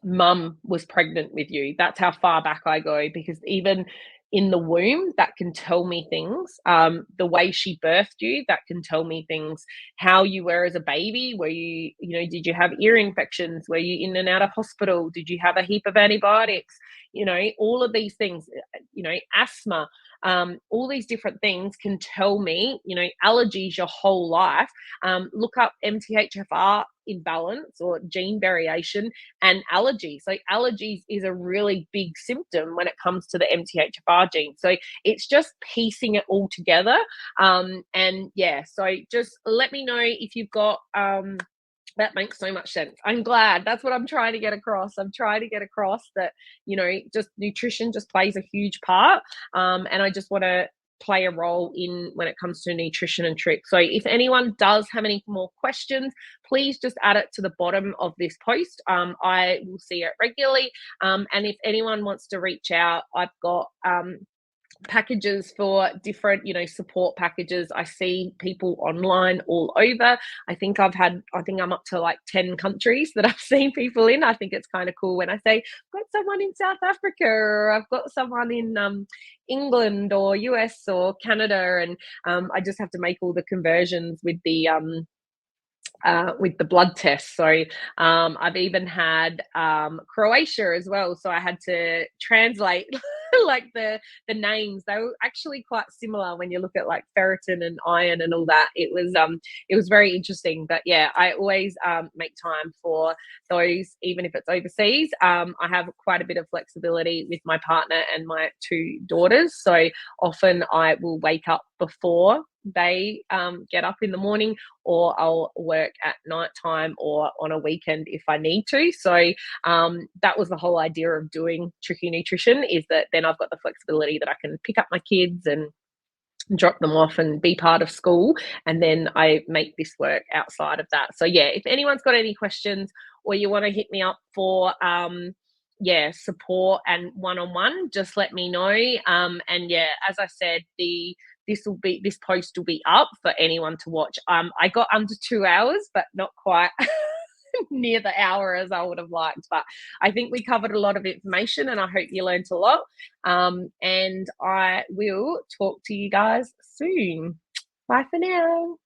mum was pregnant with you. That's how far back I go, because even in the womb, that can tell me things. The way she birthed you, that can tell me things. How you were as a baby, were you, did you have ear infections? Were you in and out of hospital? Did you have a heap of antibiotics? All of these things, asthma, all these different things can tell me, allergies your whole life. Look up MTHFR imbalance or gene variation and allergies. So allergies is a really big symptom when it comes to the MTHFR gene. So it's just piecing it all together. And yeah, so just let me know if you've got that makes so much sense. I'm glad. That's what I'm trying to get across. I'm trying to get across that, just nutrition just plays a huge part. And I just want to play a role in when it comes to nutrition and Trick. So if anyone does have any more questions, please just add it to the bottom of this post. I will see it regularly. And if anyone wants to reach out, I've got packages for different support packages. I see people online all over. I think I'm up to like 10 countries that I've seen people in. I think it's kind of cool when I say I've got someone in South Africa, or I've got someone in England or US or Canada, and I just have to make all the conversions with the blood test. So I've even had Croatia as well. So I had to translate like the names. They were actually quite similar when you look at like ferritin and iron and all that. It was very interesting. But yeah, I always make time for those, even if it's overseas. I have quite a bit of flexibility with my partner and my 2 daughters. So often I will wake up before they get up in the morning, or I'll work at night time or on a weekend if I need to. So that was the whole idea of doing Tricky Nutrition, is that then I've got the flexibility that I can pick up my kids and drop them off and be part of school, and then I make this work outside of that. So yeah, if anyone's got any questions, or you want to hit me up for support and one-on-one, just let me know. And yeah, as I said, this post will be up for anyone to watch. I got under 2 hours, but not quite near the hour as I would have liked. But I think we covered a lot of information, and I hope you learned a lot. And I will talk to you guys soon. Bye for now.